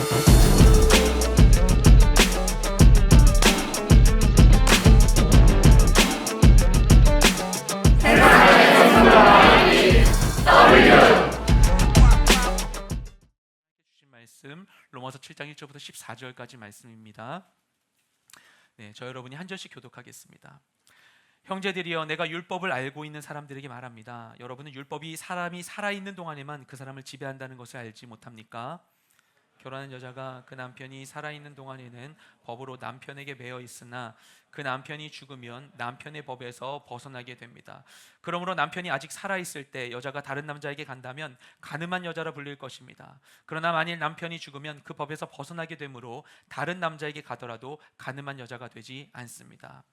주신 말씀 로마서 7장 1절부터 14절까지 말씀입니다. 네, 저 여러분이 한 절씩 교독하겠습니다. 형제들이여, 내가 율법을 알고 있는 사람들에게 말합니다. 여러분은 율법이 사람이 살아있는 동안에만 그 사람을 지배한다는 것을 알지 못합니까? 결혼한 여자가 그 남편이 살아있는 동안에는 법으로 남편에게 매여 있으나 그 남편이 죽으면 남편의 법에서 벗어나게 됩니다. 그러므로 남편이 아직 살아있을 때 여자가 다른 남자에게 간다면 가늠한 여자라 불릴 것입니다. 그러나 만일 남편이 죽으면 그 법에서 벗어나게 되므로 다른 남자에게 가더라도 가늠한 여자가 되지 않습니다.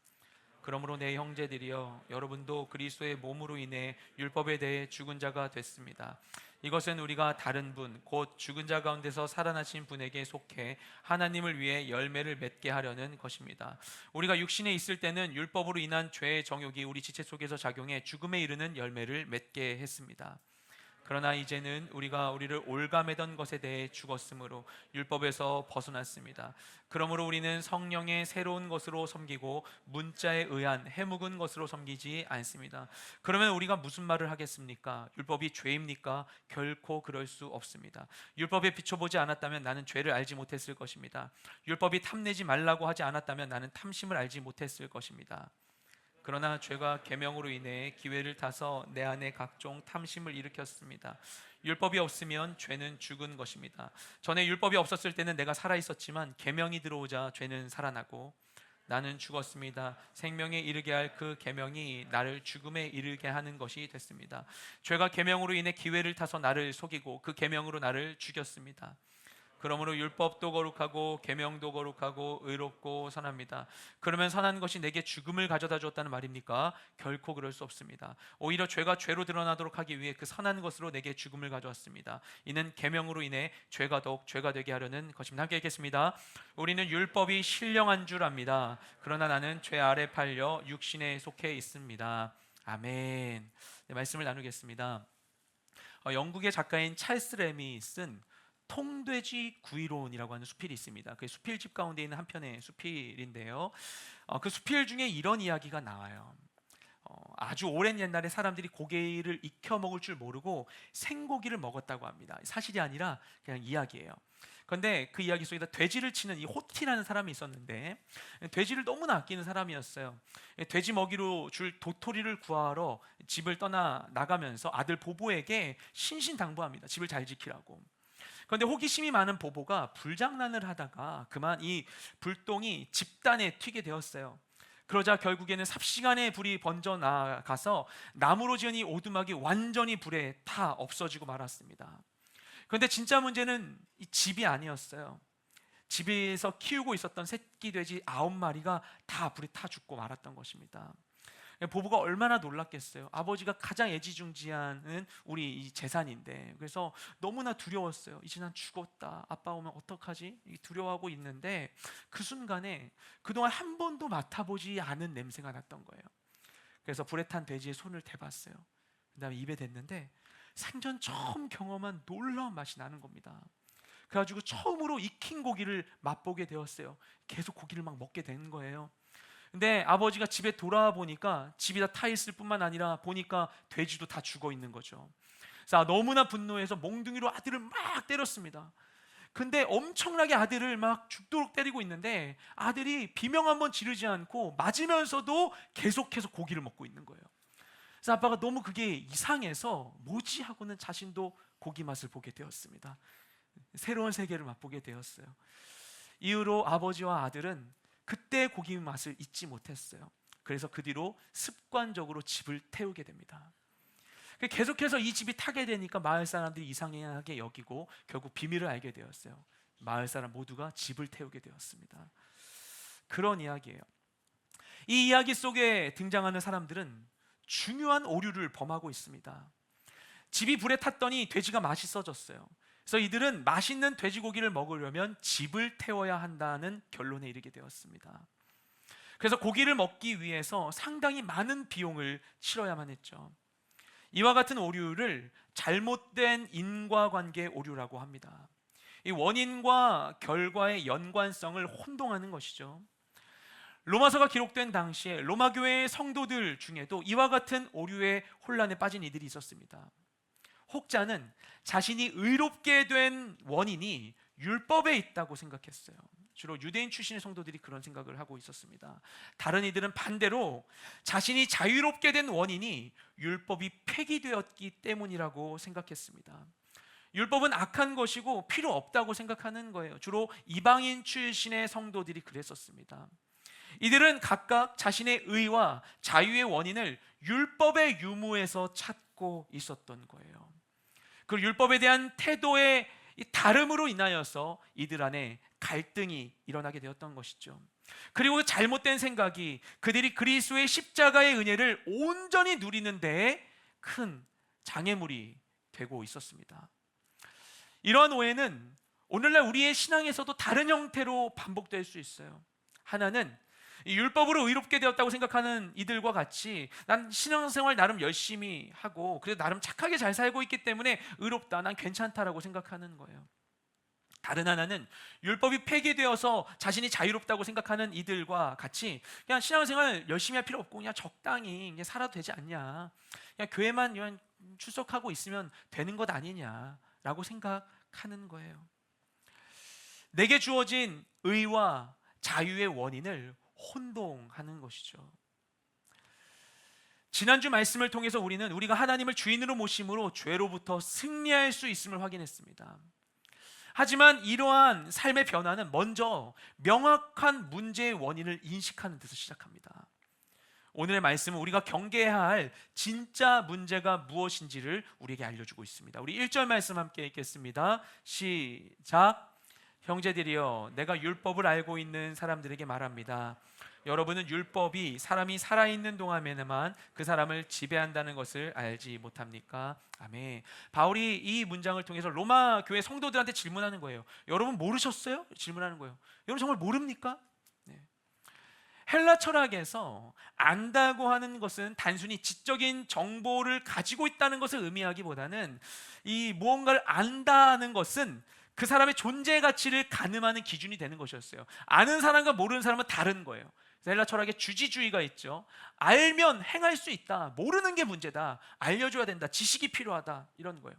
그러므로 내 형제들이여, 여러분도 그리스도의 몸으로 인해 율법에 대해 죽은 자가 됐습니다. 이것은 우리가 다른 분, 곧 죽은 자 가운데서 살아나신 분에게 속해 하나님을 위해 열매를 맺게 하려는 것입니다. 우리가 육신에 있을 때는 율법으로 인한 죄의 정욕이 우리 지체 속에서 작용해 죽음에 이르는 열매를 맺게 했습니다. 그러나 이제는 우리가 우리를 올가매던 것에 대해 죽었으므로 율법에서 벗어났습니다. 그러므로 우리는 성령의 새로운 것으로 섬기고 문자에 의한 해묵은 것으로 섬기지 않습니다. 그러면 우리가 무슨 말을 하겠습니까? 율법이 죄입니까? 결코 그럴 수 없습니다. 율법에 비춰보지 않았다면 나는 죄를 알지 못했을 것입니다. 율법이 탐내지 말라고 하지 않았다면 나는 탐심을 알지 못했을 것입니다. 그러나 죄가 계명으로 인해 기회를 타서 내 안에 각종 탐심을 일으켰습니다. 율법이 없으면 죄는 죽은 것입니다. 전에 율법이 없었을 때는 내가 살아 있었지만 계명이 들어오자 죄는 살아나고 나는 죽었습니다. 생명에 이르게 할 그 계명이 나를 죽음에 이르게 하는 것이 됐습니다. 죄가 계명으로 인해 기회를 타서 나를 속이고 그 계명으로 나를 죽였습니다. 그러므로 율법도 거룩하고 계명도 거룩하고 의롭고 선합니다. 그러면 선한 것이 내게 죽음을 가져다 주었다는 말입니까? 결코 그럴 수 없습니다. 오히려 죄가 죄로 드러나도록 하기 위해 그 선한 것으로 내게 죽음을 가져왔습니다. 이는 계명으로 인해 죄가 더욱 죄가 되게 하려는 것입니다. 함께 읽겠습니다. 우리는 율법이 신령한 줄 압니다. 그러나 나는 죄 아래 팔려 육신에 속해 있습니다. 아멘. 네, 말씀을 나누겠습니다. 영국의 작가인 찰스 램이 쓴 통돼지 구이론이라고 하는 수필이 있습니다. 그 수필집 가운데 있는 한 편의 수필인데요. 그 수필 중에 이런 이야기가 나와요. 아주 오랜 옛날에 사람들이 고기를 익혀 먹을 줄 모르고 생고기를 먹었다고 합니다. 사실이 아니라 그냥 이야기예요. 그런데 그 이야기 속에다 돼지를 치는 이 호티라는 사람이 있었는데 돼지를 너무나 아끼는 사람이었어요. 돼지 먹이로 줄 도토리를 구하러 집을 떠나 나가면서 아들 보보에게 신신당부합니다. 집을 잘 지키라고. 그런데 호기심이 많은 보보가 불장난을 하다가 그만 이 불똥이 집단에 튀게 되었어요. 그러자 결국에는 삽시간에 불이 번져 나가서 나무로 지은 이 오두막이 완전히 불에 타 없어지고 말았습니다. 그런데 진짜 문제는 이 집이 아니었어요. 집에서 키우고 있었던 새끼 돼지 9마리가 다 불에 타 죽고 말았던 것입니다. 보보가 얼마나 놀랐겠어요. 아버지가 가장 애지중지하는 우리 이 재산인데, 그래서 너무나 두려웠어요. 이제 난 죽었다, 아빠 오면 어떡하지? 두려워하고 있는데 그 순간에 그동안 한 번도 맡아보지 않은 냄새가 났던 거예요. 그래서 불에 탄 돼지의 손을 대봤어요. 그 다음에 입에 댔는데 생전 처음 경험한 놀라운 맛이 나는 겁니다. 그래가지고 처음으로 익힌 고기를 맛보게 되었어요. 계속 고기를 막 먹게 된 거예요. 근데 아버지가 집에 돌아와 보니까 집이 다 타 있을 뿐만 아니라 보니까 돼지도 다 죽어 있는 거죠. 그래서 너무나 분노해서 몽둥이로 아들을 막 때렸습니다. 근데 엄청나게 아들을 막 죽도록 때리고 있는데 아들이 비명 한번 지르지 않고 맞으면서도 계속해서 고기를 먹고 있는 거예요. 그래서 아빠가 너무 그게 이상해서 뭐지 하고는 자신도 고기 맛을 보게 되었습니다. 새로운 세계를 맛보게 되었어요. 이후로 아버지와 아들은 그때 고기 맛을 잊지 못했어요. 그래서 그 뒤로 습관적으로 집을 태우게 됩니다. 계속해서 이 집이 타게 되니까 마을 사람들이 이상하게 여기고 결국 비밀을 알게 되었어요. 마을 사람 모두가 집을 태우게 되었습니다. 그런 이야기예요. 이 이야기 속에 등장하는 사람들은 중요한 오류를 범하고 있습니다. 집이 불에 탔더니 돼지가 맛있어졌어요. 그래서 이들은 맛있는 돼지고기를 먹으려면 집을 태워야 한다는 결론에 이르게 되었습니다. 그래서 고기를 먹기 위해서 상당히 많은 비용을 치러야만 했죠. 이와 같은 오류를 잘못된 인과관계 오류라고 합니다. 이 원인과 결과의 연관성을 혼동하는 것이죠. 로마서가 기록된 당시에 로마 교회의 성도들 중에도 이와 같은 오류의 혼란에 빠진 이들이 있었습니다. 혹자는 자신이 의롭게 된 원인이 율법에 있다고 생각했어요. 주로 유대인 출신의 성도들이 그런 생각을 하고 있었습니다. 다른 이들은 반대로 자신이 자유롭게 된 원인이 율법이 폐기되었기 때문이라고 생각했습니다. 율법은 악한 것이고 필요 없다고 생각하는 거예요. 주로 이방인 출신의 성도들이 그랬었습니다. 이들은 각각 자신의 의와 자유의 원인을 율법의 유무에서 찾고 있었던 거예요. 그 율법에 대한 태도의 다름으로 인하여서 이들 안에 갈등이 일어나게 되었던 것이죠. 그리고 그 잘못된 생각이 그들이 그리스도의 십자가의 은혜를 온전히 누리는 데에 큰 장애물이 되고 있었습니다. 이러한 오해는 오늘날 우리의 신앙에서도 다른 형태로 반복될 수 있어요. 하나는 율법으로 의롭게 되었다고 생각하는 이들과 같이 난 신앙생활 나름 열심히 하고 그래도 나름 착하게 잘 살고 있기 때문에 의롭다, 난 괜찮다라고 생각하는 거예요. 다른 하나는 율법이 폐기되어서 자신이 자유롭다고 생각하는 이들과 같이 그냥 신앙생활 열심히 할 필요 없고 그냥 적당히 그냥 살아도 되지 않냐, 그냥 교회만 그냥 출석하고 있으면 되는 것 아니냐라고 생각하는 거예요. 내게 주어진 의와 자유의 원인을 혼동하는 것이죠. 지난주 말씀을 통해서 우리가 하나님을 주인으로 모심으로 죄로부터 승리할 수 있음을 확인했습니다. 하지만 이러한 삶의 변화는 먼저 명확한 문제의 원인을 인식하는 데서 시작합니다. 오늘의 말씀은 우리가 경계해야 할 진짜 문제가 무엇인지를 우리에게 알려주고 있습니다. 우리 1절 말씀 함께 읽겠습니다. 시작. 형제들이여, 내가 율법을 알고 있는 사람들에게 말합니다. 여러분은 율법이 사람이 살아있는 동안에만 그 사람을 지배한다는 것을 알지 못합니까? 아멘. 바울이 이 문장을 통해서 로마 교회 성도들한테 질문하는 거예요. 여러분 모르셨어요? 질문하는 거예요. 여러분 정말 모릅니까? 네. 헬라 철학에서 안다고 하는 것은 단순히 지적인 정보를 가지고 있다는 것을 의미하기보다는 이 무언가를 안다는 것은 그 사람의 존재 가치를 가늠하는 기준이 되는 것이었어요. 아는 사람과 모르는 사람은 다른 거예요. 헬라 철학에 주지주의가 있죠. 알면 행할 수 있다. 모르는 게 문제다. 알려줘야 된다. 지식이 필요하다. 이런 거예요.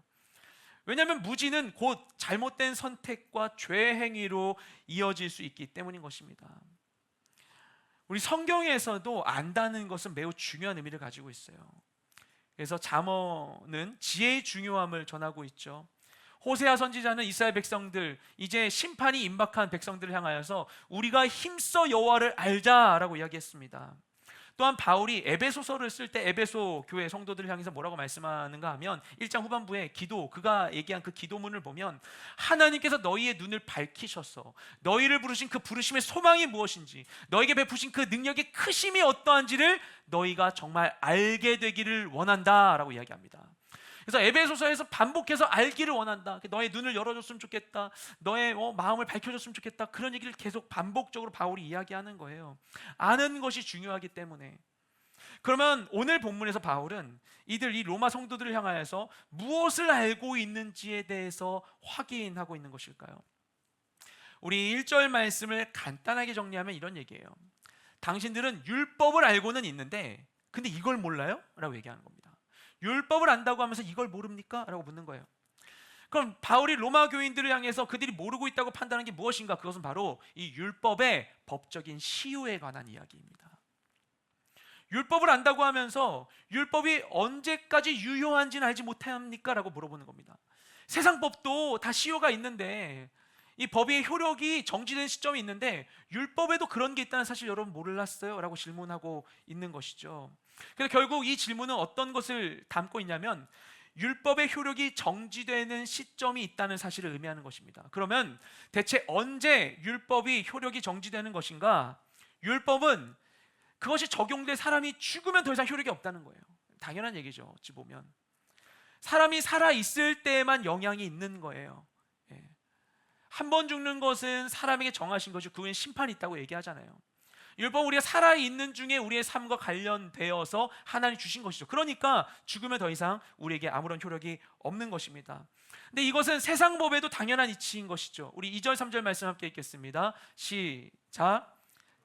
왜냐하면 무지는 곧 잘못된 선택과 죄 행위로 이어질 수 있기 때문인 것입니다. 우리 성경에서도 안다는 것은 매우 중요한 의미를 가지고 있어요. 그래서 잠언은 지혜의 중요함을 전하고 있죠. 호세아 선지자는 이스라엘 백성들, 이제 심판이 임박한 백성들을 향하여서 우리가 힘써 여호와를 알자라고 이야기했습니다. 또한 바울이 에베소서를 쓸 때 에베소 교회 성도들을 향해서 뭐라고 말씀하는가 하면 1장 후반부에 그가 얘기한 그 기도문을 보면 하나님께서 너희의 눈을 밝히셔서 너희를 부르신 그 부르심의 소망이 무엇인지, 너에게 베푸신 그 능력의 크심이 어떠한지를 너희가 정말 알게 되기를 원한다라고 이야기합니다. 그래서 에베소서에서 반복해서 알기를 원한다. 너의 눈을 열어줬으면 좋겠다. 너의 마음을 밝혀줬으면 좋겠다. 그런 얘기를 계속 반복적으로 바울이 이야기하는 거예요. 아는 것이 중요하기 때문에. 그러면 오늘 본문에서 바울은 이 로마 성도들을 향하여서 무엇을 알고 있는지에 대해서 확인하고 있는 것일까요? 우리 1절 말씀을 간단하게 정리하면 이런 얘기예요. 당신들은 율법을 알고는 있는데 근데 이걸 몰라요? 라고 얘기하는 겁니다. 율법을 안다고 하면서 이걸 모릅니까? 라고 묻는 거예요. 그럼 바울이 로마 교인들을 향해서 그들이 모르고 있다고 판단하는 게 무엇인가? 그것은 바로 이 율법의 법적인 시효에 관한 이야기입니다. 율법을 안다고 하면서 율법이 언제까지 유효한지는 알지 못합니까? 라고 물어보는 겁니다. 세상 법도 다 시효가 있는데 이 법의 효력이 정지된 시점이 있는데 율법에도 그런 게 있다는 사실 여러분 몰랐어요? 라고 질문하고 있는 것이죠. 그래서 결국 이 질문은 어떤 것을 담고 있냐면 율법의 효력이 정지되는 시점이 있다는 사실을 의미하는 것입니다. 그러면 대체 언제 율법이 효력이 정지되는 것인가? 율법은 그것이 적용될 사람이 죽으면 더 이상 효력이 없다는 거예요. 당연한 얘기죠. 어찌 보면 사람이 살아있을 때에만 영향이 있는 거예요. 한 번 죽는 것은 사람에게 정하신 것이고 그 후엔 심판이 있다고 얘기하잖아요. 율법은 우리가 살아있는 중에 우리의 삶과 관련되어서 하나님이 주신 것이죠. 그러니까 죽으면 더 이상 우리에게 아무런 효력이 없는 것입니다. 근데 이것은 세상 법에도 당연한 이치인 것이죠. 우리 2절 3절 말씀 함께 읽겠습니다. 시작.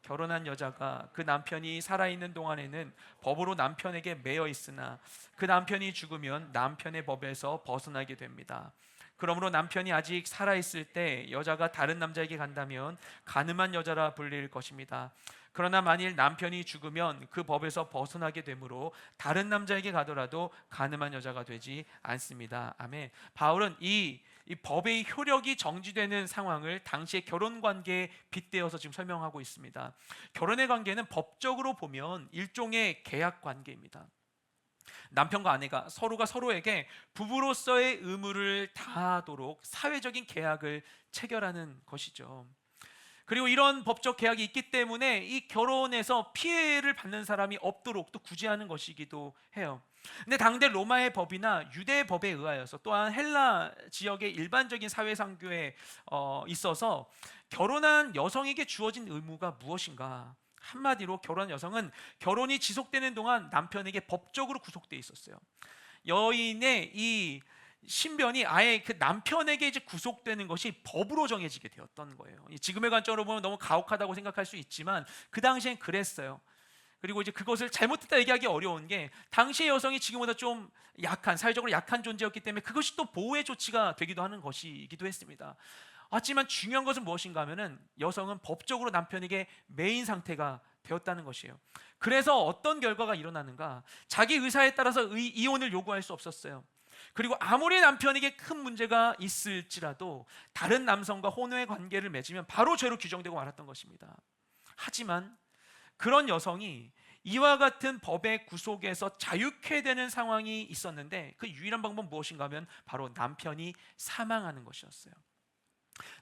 결혼한 여자가 그 남편이 살아있는 동안에는 법으로 남편에게 매여 있으나 그 남편이 죽으면 남편의 법에서 벗어나게 됩니다. 그러므로 남편이 아직 살아있을 때 여자가 다른 남자에게 간다면 간음한 여자라 불릴 것입니다. 그러나 만일 남편이 죽으면 그 법에서 벗어나게 되므로 다른 남자에게 가더라도 간음한 여자가 되지 않습니다. 아멘. 바울은 이 법의 효력이 정지되는 상황을 당시의 결혼 관계에 빗대어서 지금 설명하고 있습니다. 결혼의 관계는 법적으로 보면 일종의 계약 관계입니다. 남편과 아내가 서로가 서로에게 부부로서의 의무를 다하도록 사회적인 계약을 체결하는 것이죠. 그리고 이런 법적 계약이 있기 때문에 이 결혼에서 피해를 받는 사람이 없도록 또 구제하는 것이기도 해요. 근데 당대 로마의 법이나 유대의 법에 의하여서 또한 헬라 지역의 일반적인 사회상규에 있어서 결혼한 여성에게 주어진 의무가 무엇인가? 한마디로 결혼한 여성은 결혼이 지속되는 동안 남편에게 법적으로 구속되어 있었어요. 여인의 이 신변이 아예 그 남편에게 이제 구속되는 것이 법으로 정해지게 되었던 거예요. 지금의 관점으로 보면 너무 가혹하다고 생각할 수 있지만 그 당시엔 그랬어요. 그리고 이제 그것을 잘못했다 얘기하기 어려운 게 당시의 여성이 지금보다 좀 약한, 사회적으로 약한 존재였기 때문에 그것이 또 보호의 조치가 되기도 하는 것이기도 했습니다. 하지만 중요한 것은 무엇인가 하면은 여성은 법적으로 남편에게 매인 상태가 되었다는 것이에요. 그래서 어떤 결과가 일어나는가? 자기 의사에 따라서 이혼을 요구할 수 없었어요. 그리고 아무리 남편에게 큰 문제가 있을지라도 다른 남성과 혼외 관계를 맺으면 바로 죄로 규정되고 말았던 것입니다. 하지만 그런 여성이 이와 같은 법의 구속에서 자유케 되는 상황이 있었는데 그 유일한 방법은 무엇인가 하면 바로 남편이 사망하는 것이었어요.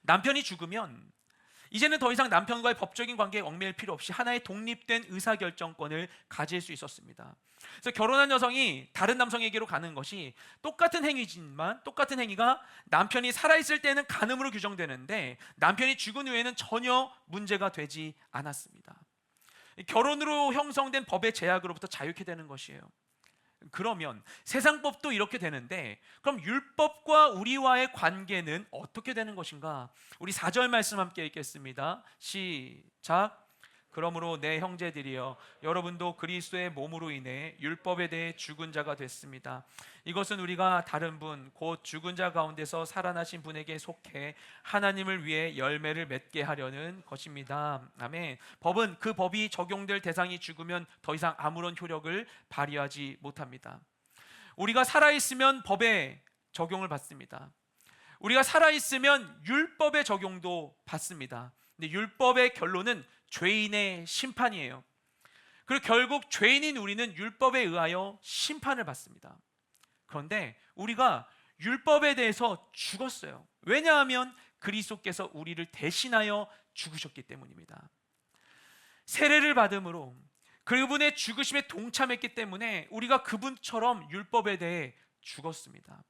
남편이 죽으면 이제는 더 이상 남편과의 법적인 관계에 얽매일 필요 없이 하나의 독립된 의사결정권을 가질 수 있었습니다. 그래서 결혼한 여성이 다른 남성에게로 가는 것이 똑같은 행위지만 똑같은 행위가 남편이 살아있을 때는 간음으로 규정되는데 남편이 죽은 후에는 전혀 문제가 되지 않았습니다. 결혼으로 형성된 법의 제약으로부터 자유케 되는 것이에요. 그러면 세상법도 이렇게 되는데 그럼 율법과 우리와의 관계는 어떻게 되는 것인가? 우리 4절 말씀 함께 읽겠습니다. 시작. 그러므로 내 형제들이여 여러분도 그리스도의 몸으로 인해 율법에 대해 죽은 자가 됐습니다. 이것은 우리가 다른 분 곧 죽은 자 가운데서 살아나신 분에게 속해 하나님을 위해 열매를 맺게 하려는 것입니다. 아멘. 법은 그 법이 적용될 대상이 죽으면 더 이상 아무런 효력을 발휘하지 못합니다. 우리가 살아있으면 법의 적용을 받습니다. 우리가 살아있으면 율법의 적용도 받습니다. 근데 율법의 결론은 죄인의 심판이에요. 그리고 결국 죄인인 우리는 율법에 의하여 심판을 받습니다. 그런데 우리가 율법에 대해서 죽었어요. 왜냐하면 그리스도께서 우리를 대신하여 죽으셨기 때문입니다. 세례를 받음으로 그분의 죽으심에 동참했기 때문에 우리가 그분처럼 율법에 대해 죽었습니다.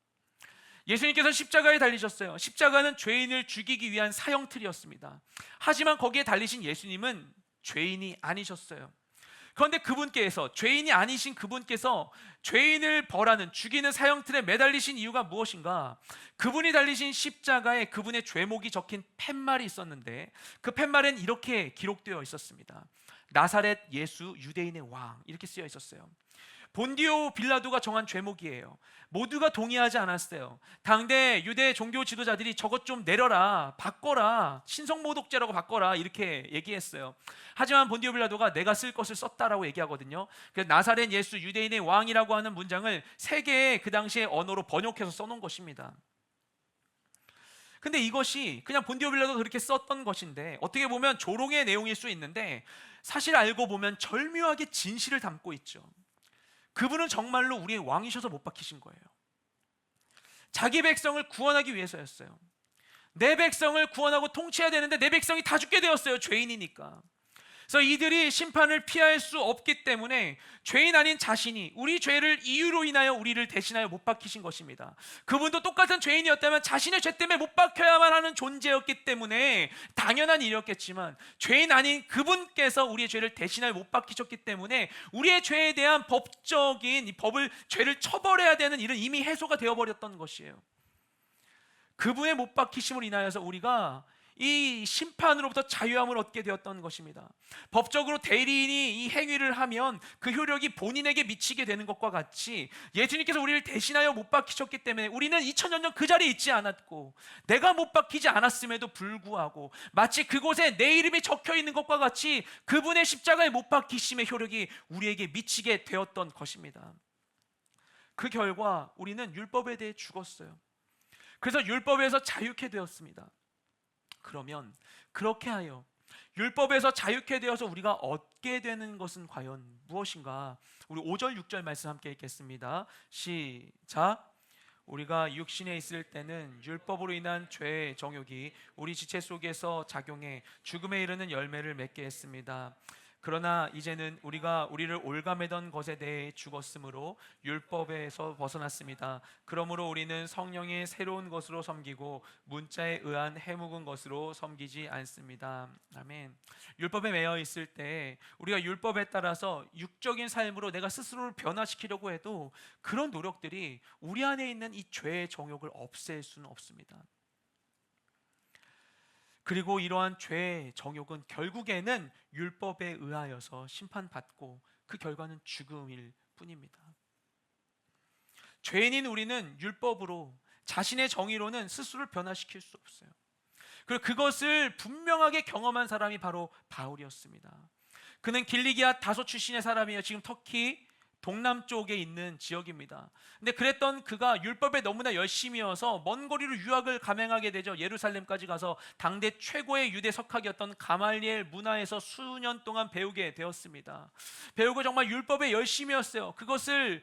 예수님께서 십자가에 달리셨어요. 십자가는 죄인을 죽이기 위한 사형틀이었습니다. 하지만 거기에 달리신 예수님은 죄인이 아니셨어요. 그런데 그분께서, 죄인이 아니신 그분께서 죄인을 벌하는, 죽이는 사형틀에 매달리신 이유가 무엇인가? 그분이 달리신 십자가에 그분의 죄목이 적힌 팻말이 있었는데 그 팻말엔 이렇게 기록되어 있었습니다. 나사렛 예수 유대인의 왕, 이렇게 쓰여 있었어요. 본디오 빌라도가 정한 죄목이에요. 모두가 동의하지 않았어요. 당대 유대 종교 지도자들이 저것 좀 내려라, 바꿔라, 신성모독죄라고 바꿔라 이렇게 얘기했어요. 하지만 본디오 빌라도가 내가 쓸 것을 썼다라고 얘기하거든요. 그래서 나사렛 예수 유대인의 왕이라고 하는 문장을 세 개의 그 당시의 언어로 번역해서 써놓은 것입니다. 근데 이것이 그냥 본디오 빌라도가 그렇게 썼던 것인데 어떻게 보면 조롱의 내용일 수 있는데 사실 알고 보면 절묘하게 진실을 담고 있죠. 그분은 정말로 우리의 왕이셔서 못 박히신 거예요. 자기 백성을 구원하기 위해서였어요. 내 백성을 구원하고 통치해야 되는데 내 백성이 다 죽게 되었어요. 죄인이니까. 그래서 이들이 심판을 피할 수 없기 때문에 죄인 아닌 자신이 우리 죄를 이유로 인하여 우리를 대신하여 못 박히신 것입니다. 그분도 똑같은 죄인이었다면 자신의 죄 때문에 못 박혀야만 하는 존재였기 때문에 당연한 일이었겠지만 죄인 아닌 그분께서 우리의 죄를 대신하여 못 박히셨기 때문에 우리의 죄에 대한 법적인 이 법을, 죄를 처벌해야 되는 일은 이미 해소가 되어버렸던 것이에요. 그분의 못 박히심을 인하여서 우리가 이 심판으로부터 자유함을 얻게 되었던 것입니다. 법적으로 대리인이 이 행위를 하면 그 효력이 본인에게 미치게 되는 것과 같이 예수님께서 우리를 대신하여 못 박히셨기 때문에 우리는 2000년 전 그 자리에 있지 않았고, 내가 못 박히지 않았음에도 불구하고 마치 그곳에 내 이름이 적혀 있는 것과 같이 그분의 십자가의 못 박히심의 효력이 우리에게 미치게 되었던 것입니다. 그 결과 우리는 율법에 대해 죽었어요. 그래서 율법에서 자유케 되었습니다. 그러면 그렇게 하여 율법에서 자유케 되어서 우리가 얻게 되는 것은 과연 무엇인가? 우리 5절 6절 말씀 함께 읽겠습니다. 시작. 우리가 육신에 있을 때는 율법으로 인한 죄의 정욕이 우리 지체 속에서 작용해 죽음에 이르는 열매를 맺게 했습니다. 그러나 이제는 우리가 우리를 올가매던 것에 대해 죽었으므로 율법에서 벗어났습니다. 그러므로 우리는 성령의 새로운 것으로 섬기고 문자에 의한 해묵은 것으로 섬기지 않습니다. 아멘. 율법에 매여 있을 때 우리가 율법에 따라서 육적인 삶으로 내가 스스로를 변화시키려고 해도 그런 노력들이 우리 안에 있는 이 죄의 정욕을 없앨 수는 없습니다. 그리고 이러한 죄의 정욕은 결국에는 율법에 의하여서 심판받고 그 결과는 죽음일 뿐입니다. 죄인인 우리는 율법으로, 자신의 정의로는 스스로를 변화시킬 수 없어요. 그리고 그것을 분명하게 경험한 사람이 바로 바울이었습니다. 그는 길리기아 다소 출신의 사람이에요. 지금 터키 동남쪽에 있는 지역입니다. 근데 그랬던 그가 율법에 너무나 열심이어서 먼 거리로 유학을 감행하게 되죠. 예루살렘까지 가서 당대 최고의 유대 석학이었던 가말리엘 문화에서 수년 동안 배우게 되었습니다. 배우고 정말 율법에 열심이었어요. 그것을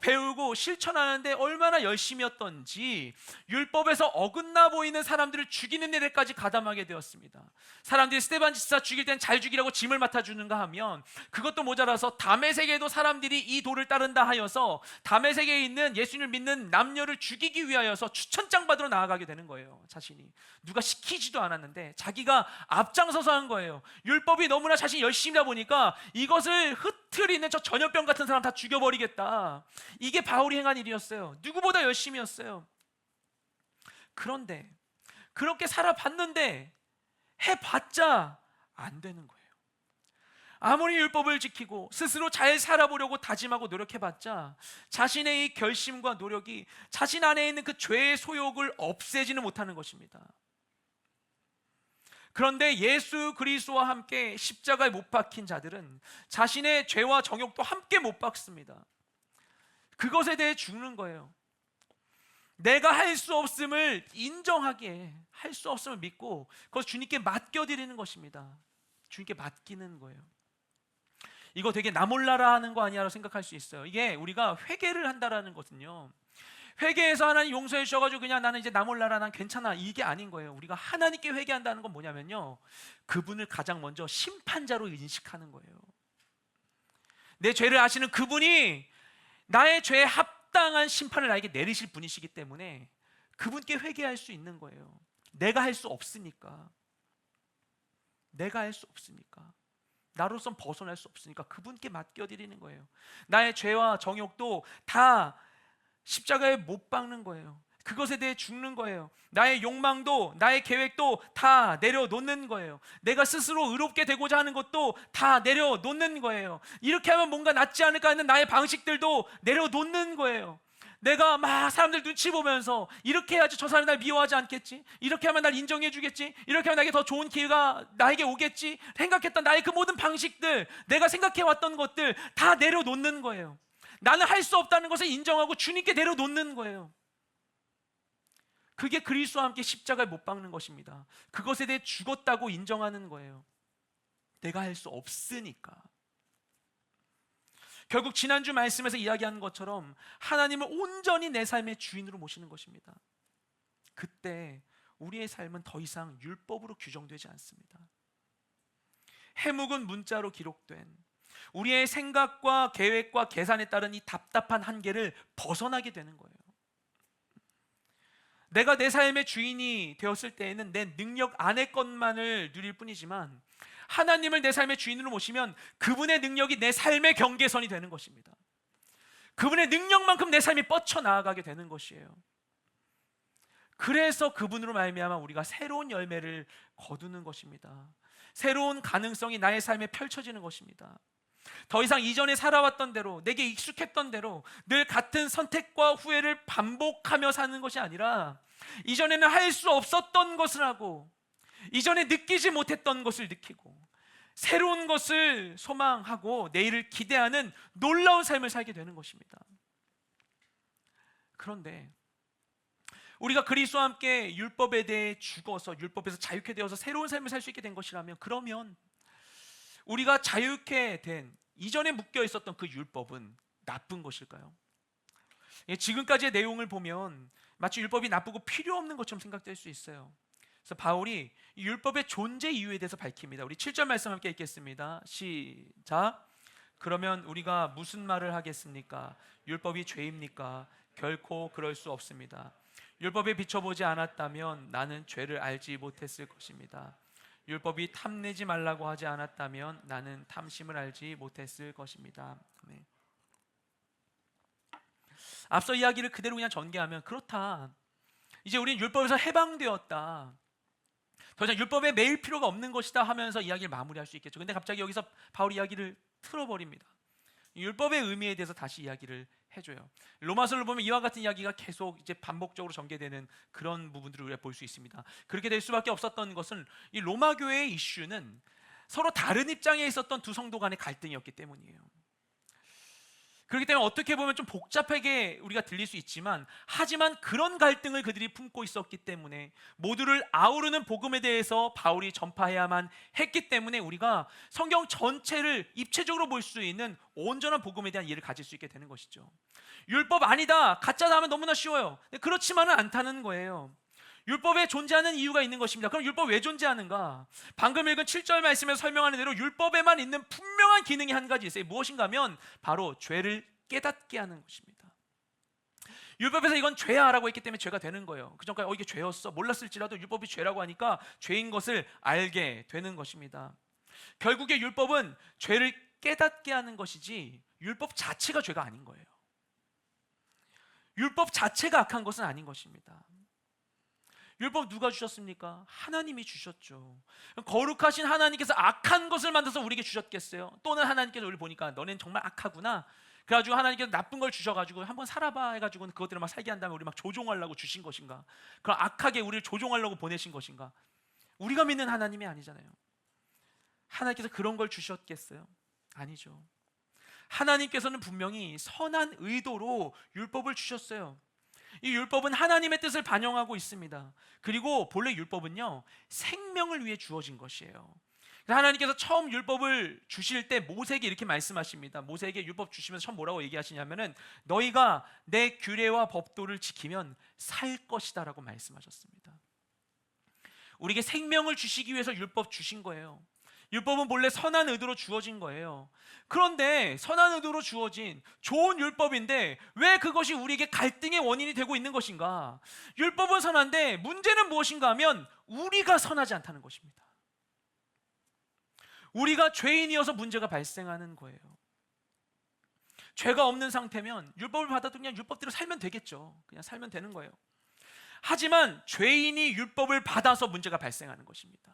배우고 실천하는데 얼마나 열심이었던지 율법에서 어긋나 보이는 사람들을 죽이는 일에까지 가담하게 되었습니다. 사람들이 스데반 집사 죽일 땐 잘 죽이라고 짐을 맡아주는가 하면 그것도 모자라서 다메섹에도 사람들이 이 도를 따른다 하여서 다메섹에 있는 예수님을 믿는 남녀를 죽이기 위하여서 추천장 받으러 나아가게 되는 거예요. 자신이 누가 시키지도 않았는데 자기가 앞장서서 한 거예요. 율법이 너무나 자신이 열심이다 보니까 이것을 흐트리는 저 전염병 같은 사람 다 죽여버리겠다. 이게 바울이 행한 일이었어요. 누구보다 열심이었어요. 그런데 그렇게 살아봤는데 해봤자 안 되는 거예요. 아무리 율법을 지키고 스스로 잘 살아보려고 다짐하고 노력해봤자 자신의 이 결심과 노력이 자신 안에 있는 그 죄의 소욕을 없애지는 못하는 것입니다. 그런데 예수 그리스도와 함께 십자가에 못 박힌 자들은 자신의 죄와 정욕도 함께 못 박습니다. 그것에 대해 죽는 거예요. 내가 할 수 없음을 인정하기에, 할 수 없음을 믿고 그것을 주님께 맡겨드리는 것입니다. 주님께 맡기는 거예요. 이거 되게 나 몰라라 하는 거 아니야라고 생각할 수 있어요. 이게 우리가 회개를 한다라는 것은요, 회개해서 하나님 용서해 주셔가지고 그냥 나는 이제 나 몰라라, 난 괜찮아, 이게 아닌 거예요. 우리가 하나님께 회개한다는 건 뭐냐면요, 그분을 가장 먼저 심판자로 인식하는 거예요. 내 죄를 아시는 그분이 나의 죄에 합당한 심판을 나에게 내리실 분이시기 때문에 그분께 회개할 수 있는 거예요. 내가 할 수 없으니까. 내가 할 수 없으니까. 나로선 벗어날 수 없으니까 그분께 맡겨드리는 거예요. 나의 죄와 정욕도 다 십자가에 못 박는 거예요. 그것에 대해 죽는 거예요. 나의 욕망도 나의 계획도 다 내려놓는 거예요. 내가 스스로 의롭게 되고자 하는 것도 다 내려놓는 거예요. 이렇게 하면 뭔가 낫지 않을까 하는 나의 방식들도 내려놓는 거예요. 내가 막 사람들 눈치 보면서 이렇게 해야지 저 사람이 날 미워하지 않겠지, 이렇게 하면 날 인정해 주겠지, 이렇게 하면 나에게 더 좋은 기회가 나에게 오겠지 생각했던 나의 그 모든 방식들, 내가 생각해왔던 것들 다 내려놓는 거예요. 나는 할 수 없다는 것을 인정하고 주님께 내려놓는 거예요. 그게 그리스도와 함께 십자가에 못 박는 것입니다. 그것에 대해 죽었다고 인정하는 거예요. 내가 할 수 없으니까. 결국 지난주 말씀에서 이야기한 것처럼 하나님을 온전히 내 삶의 주인으로 모시는 것입니다. 그때 우리의 삶은 더 이상 율법으로 규정되지 않습니다. 해묵은 문자로 기록된 우리의 생각과 계획과 계산에 따른 이 답답한 한계를 벗어나게 되는 거예요. 내가 내 삶의 주인이 되었을 때에는 내 능력 안의 것만을 누릴 뿐이지만 하나님을 내 삶의 주인으로 모시면 그분의 능력이 내 삶의 경계선이 되는 것입니다. 그분의 능력만큼 내 삶이 뻗쳐나가게 되는 것이에요. 그래서 그분으로 말미암아 우리가 새로운 열매를 거두는 것입니다. 새로운 가능성이 나의 삶에 펼쳐지는 것입니다. 더 이상 이전에 살아왔던 대로, 내게 익숙했던 대로 늘 같은 선택과 후회를 반복하며 사는 것이 아니라, 이전에는 할 수 없었던 것을 하고 이전에 느끼지 못했던 것을 느끼고 새로운 것을 소망하고 내일을 기대하는 놀라운 삶을 살게 되는 것입니다. 그런데 우리가 그리스도와 함께 율법에 대해 죽어서 율법에서 자유케 되어서 새로운 삶을 살 수 있게 된 것이라면, 그러면 우리가 자유케 된 이전에 묶여 있었던 그 율법은 나쁜 것일까요? 지금까지의 내용을 보면 마치 율법이 나쁘고 필요 없는 것처럼 생각될 수 있어요. 그래서 바울이 율법의 존재 이유에 대해서 밝힙니다. 우리 7절 말씀 함께 읽겠습니다. 시작. 그러면 우리가 무슨 말을 하겠습니까? 율법이 죄입니까? 결코 그럴 수 없습니다. 율법에 비춰보지 않았다면 나는 죄를 알지 못했을 것입니다. 율법이 탐내지 말라고 하지 않았다면 나는 탐심을 알지 못했을 것입니다. 네. 앞서 이야기를 그대로 그냥 전개하면, 그렇다, 이제 우리는 율법에서 해방되었다, 더 이상 율법에 매일 필요가 없는 것이다 하면서 이야기를 마무리할 수 있겠죠. 근데 갑자기 여기서 바울 이야기를 틀어버립니다. 율법의 의미에 대해서 다시 이야기를 해줘요. 로마서를 보면 이와 같은 이야기가 계속 이제 반복적으로 전개되는 그런 부분들을 우리가 볼 수 있습니다. 그렇게 될 수밖에 없었던 것은 이 로마 교회의 이슈는 서로 다른 입장에 있었던 두 성도 간의 갈등이었기 때문이에요. 그렇기 때문에 어떻게 보면 좀 복잡하게 우리가 들릴 수 있지만, 하지만 그런 갈등을 그들이 품고 있었기 때문에 모두를 아우르는 복음에 대해서 바울이 전파해야만 했기 때문에 우리가 성경 전체를 입체적으로 볼 수 있는 온전한 복음에 대한 이해를 가질 수 있게 되는 것이죠. 율법 아니다, 가짜다 하면 너무나 쉬워요. 그렇지만은 않다는 거예요. 율법에 존재하는 이유가 있는 것입니다. 그럼 율법 왜 존재하는가? 방금 읽은 7절 말씀에서 설명하는 대로 율법에만 있는 분명한 기능이 한 가지 있어요. 무엇인가 하면 바로 죄를 깨닫게 하는 것입니다. 율법에서 이건 죄야 라고 했기 때문에 죄가 되는 거예요. 그전까지 이게 죄였어 몰랐을지라도 율법이 죄라고 하니까 죄인 것을 알게 되는 것입니다. 결국에 율법은 죄를 깨닫게 하는 것이지 율법 자체가 죄가 아닌 거예요. 율법 자체가 악한 것은 아닌 것입니다. 율법 누가 주셨습니까? 하나님이 주셨죠. 거룩하신 하나님께서 악한 것을 만들어서 우리에게 주셨겠어요? 또는 하나님께서 우리 보니까 너넨 정말 악하구나, 그래가지고 하나님께서 나쁜 걸 주셔가지고 한번 살아봐 해가지고 그것들을 막 살게 한 다음에 우리 막 조종하려고 주신 것인가? 그럼 악하게 우리를 조종하려고 보내신 것인가? 우리가 믿는 하나님이 아니잖아요. 하나님께서 그런 걸 주셨겠어요? 아니죠. 하나님께서는 분명히 선한 의도로 율법을 주셨어요. 이 율법은 하나님의 뜻을 반영하고 있습니다. 그리고 본래 율법은요, 생명을 위해 주어진 것이에요. 하나님께서 처음 율법을 주실 때 모세에게 이렇게 말씀하십니다. 모세에게 율법 주시면서 처음 뭐라고 얘기하시냐면은 너희가 내 규례와 법도를 지키면 살 것이다 라고 말씀하셨습니다. 우리에게 생명을 주시기 위해서 율법 주신 거예요. 율법은 본래 선한 의도로 주어진 거예요. 그런데 선한 의도로 주어진 좋은 율법인데 왜 그것이 우리에게 갈등의 원인이 되고 있는 것인가? 율법은 선한데 문제는 무엇인가 하면 우리가 선하지 않다는 것입니다. 우리가 죄인이어서 문제가 발생하는 거예요. 죄가 없는 상태면 율법을 받아도 그냥 율법대로 살면 되겠죠. 그냥 살면 되는 거예요. 하지만 죄인이 율법을 받아서 문제가 발생하는 것입니다.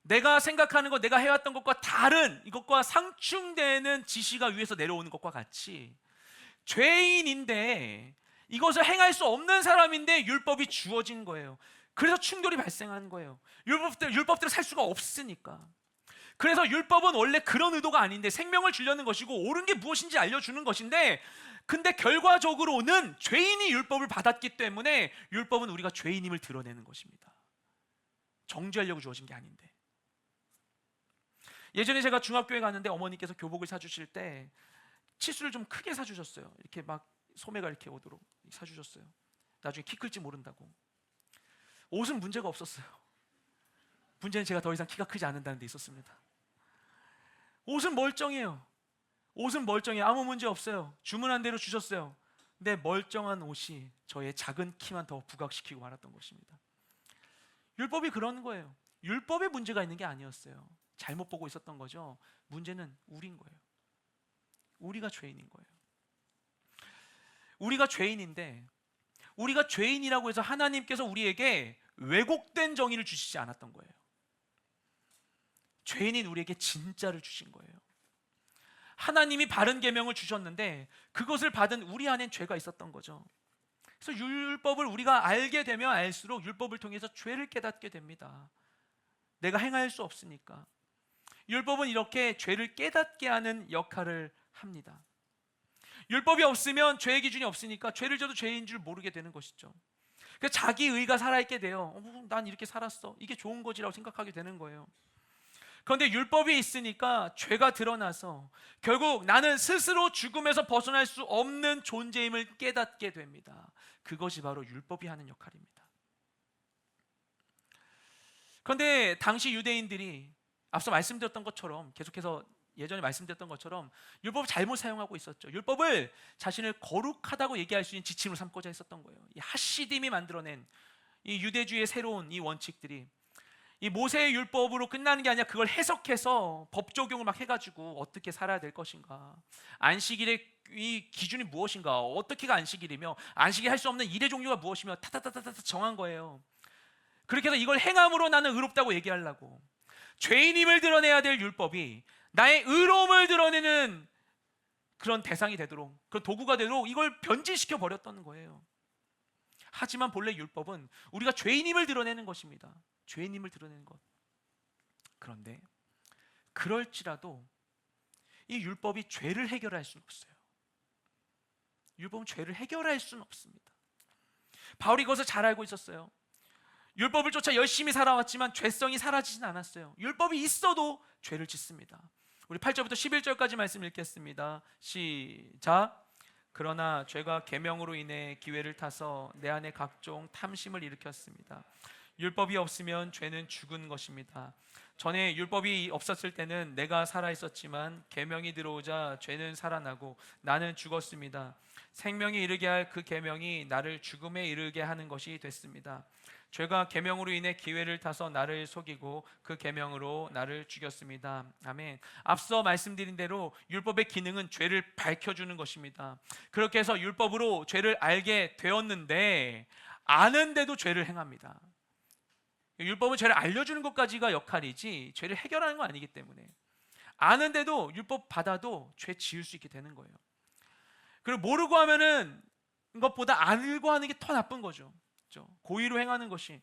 내가 생각하는 것, 내가 해왔던 것과 다른 이것과 상충되는 지시가 위에서 내려오는 것과 같이 죄인인데 이것을 행할 수 없는 사람인데 율법이 주어진 거예요. 그래서 충돌이 발생한 거예요. 율법대로 살 수가 없으니까. 그래서 율법은 원래 그런 의도가 아닌데 생명을 주려는 것이고 옳은 게 무엇인지 알려주는 것인데, 근데 결과적으로는 죄인이 율법을 받았기 때문에 율법은 우리가 죄인임을 드러내는 것입니다. 정죄하려고 주어진 게 아닌데. 예전에 제가 중학교에 갔는데 어머니께서 교복을 사주실 때 치수를 좀 크게 사주셨어요. 이렇게 막 소매가 이렇게 오도록 사주셨어요. 나중에 키 클지 모른다고. 옷은 문제가 없었어요. 문제는 제가 더 이상 키가 크지 않는다는 데 있었습니다. 옷은 멀쩡해요. 옷은 멀쩡해요. 아무 문제 없어요. 주문한 대로 주셨어요. 근데 멀쩡한 옷이 저의 작은 키만 더 부각시키고 말았던 것입니다. 율법이 그런 거예요. 율법에 문제가 있는 게 아니었어요. 잘못 보고 있었던 거죠. 문제는 우리인 거예요. 우리가 죄인인 거예요. 우리가 죄인인데 우리가 죄인이라고 해서 하나님께서 우리에게 왜곡된 정의를 주시지 않았던 거예요. 죄인인 우리에게 진짜를 주신 거예요. 하나님이 바른 계명을 주셨는데 그것을 받은 우리 안엔 죄가 있었던 거죠. 그래서 율법을 우리가 알게 되면 알수록 율법을 통해서 죄를 깨닫게 됩니다. 내가 행할 수 없으니까. 율법은 이렇게 죄를 깨닫게 하는 역할을 합니다. 율법이 없으면 죄의 기준이 없으니까 죄를 져도 죄인 줄 모르게 되는 것이죠. 그래서 자기 의가 살아있게 돼요. 난 이렇게 살았어, 이게 좋은 거지라고 생각하게 되는 거예요. 그런데 율법이 있으니까 죄가 드러나서 결국 나는 스스로 죽음에서 벗어날 수 없는 존재임을 깨닫게 됩니다. 그것이 바로 율법이 하는 역할입니다. 그런데 당시 유대인들이 앞서 말씀드렸던 것처럼, 계속해서 예전에 말씀드렸던 것처럼 율법을 잘못 사용하고 있었죠. 율법을 자신을 거룩하다고 얘기할 수 있는 지침으로 삼고자 했었던 거예요. 이 하시딤이 만들어낸 이 유대주의의 새로운 이 원칙들이 이 모세의 율법으로 끝나는 게 아니라 그걸 해석해서 법 적용을 막 해가지고 어떻게 살아야 될 것인가, 안식일의 이 기준이 무엇인가, 어떻게가 안식일이며 안식일 할 수 없는 일의 종류가 무엇이며 타타타타타 정한 거예요. 그렇게 해서 이걸 행함으로 나는 의롭다고 얘기하려고, 죄인임을 드러내야 될 율법이 나의 의로움을 드러내는 그런 대상이 되도록, 그런 도구가 되도록 이걸 변질시켜 버렸던 거예요. 하지만 본래 율법은 우리가 죄인임을 드러내는 것입니다. 죄인임을 드러내는 것. 그런데 그럴지라도 이 율법이 죄를 해결할 수는 없어요. 율법은 죄를 해결할 수는 없습니다. 바울이 이것을 잘 알고 있었어요. 율법을 쫓아 열심히 살아왔지만 죄성이 사라지진 않았어요. 율법이 있어도 죄를 짓습니다. 우리 8절부터 11절까지 말씀 읽겠습니다. 시작. 그러나 죄가 계명으로 인해 기회를 타서 내 안에 각종 탐심을 일으켰습니다. 율법이 없으면 죄는 죽은 것입니다. 전에 율법이 없었을 때는 내가 살아 있었지만 계명이 들어오자 죄는 살아나고 나는 죽었습니다. 생명에 이르게 할 그 계명이 나를 죽음에 이르게 하는 것이 됐습니다. 죄가 계명으로 인해 기회를 타서 나를 속이고 그 계명으로 나를 죽였습니다. 아멘. 앞서 말씀드린 대로 율법의 기능은 죄를 밝혀주는 것입니다. 그렇게 해서 율법으로 죄를 알게 되었는데 아는데도 죄를 행합니다. 율법은 죄를 알려주는 것까지가 역할이지 죄를 해결하는 건 아니기 때문에 아는데도 율법 받아도 죄 지을 수 있게 되는 거예요. 그리고 모르고 하면은 것보다 알고 하는 게 더 나쁜 거죠. 고의로 행하는 것이.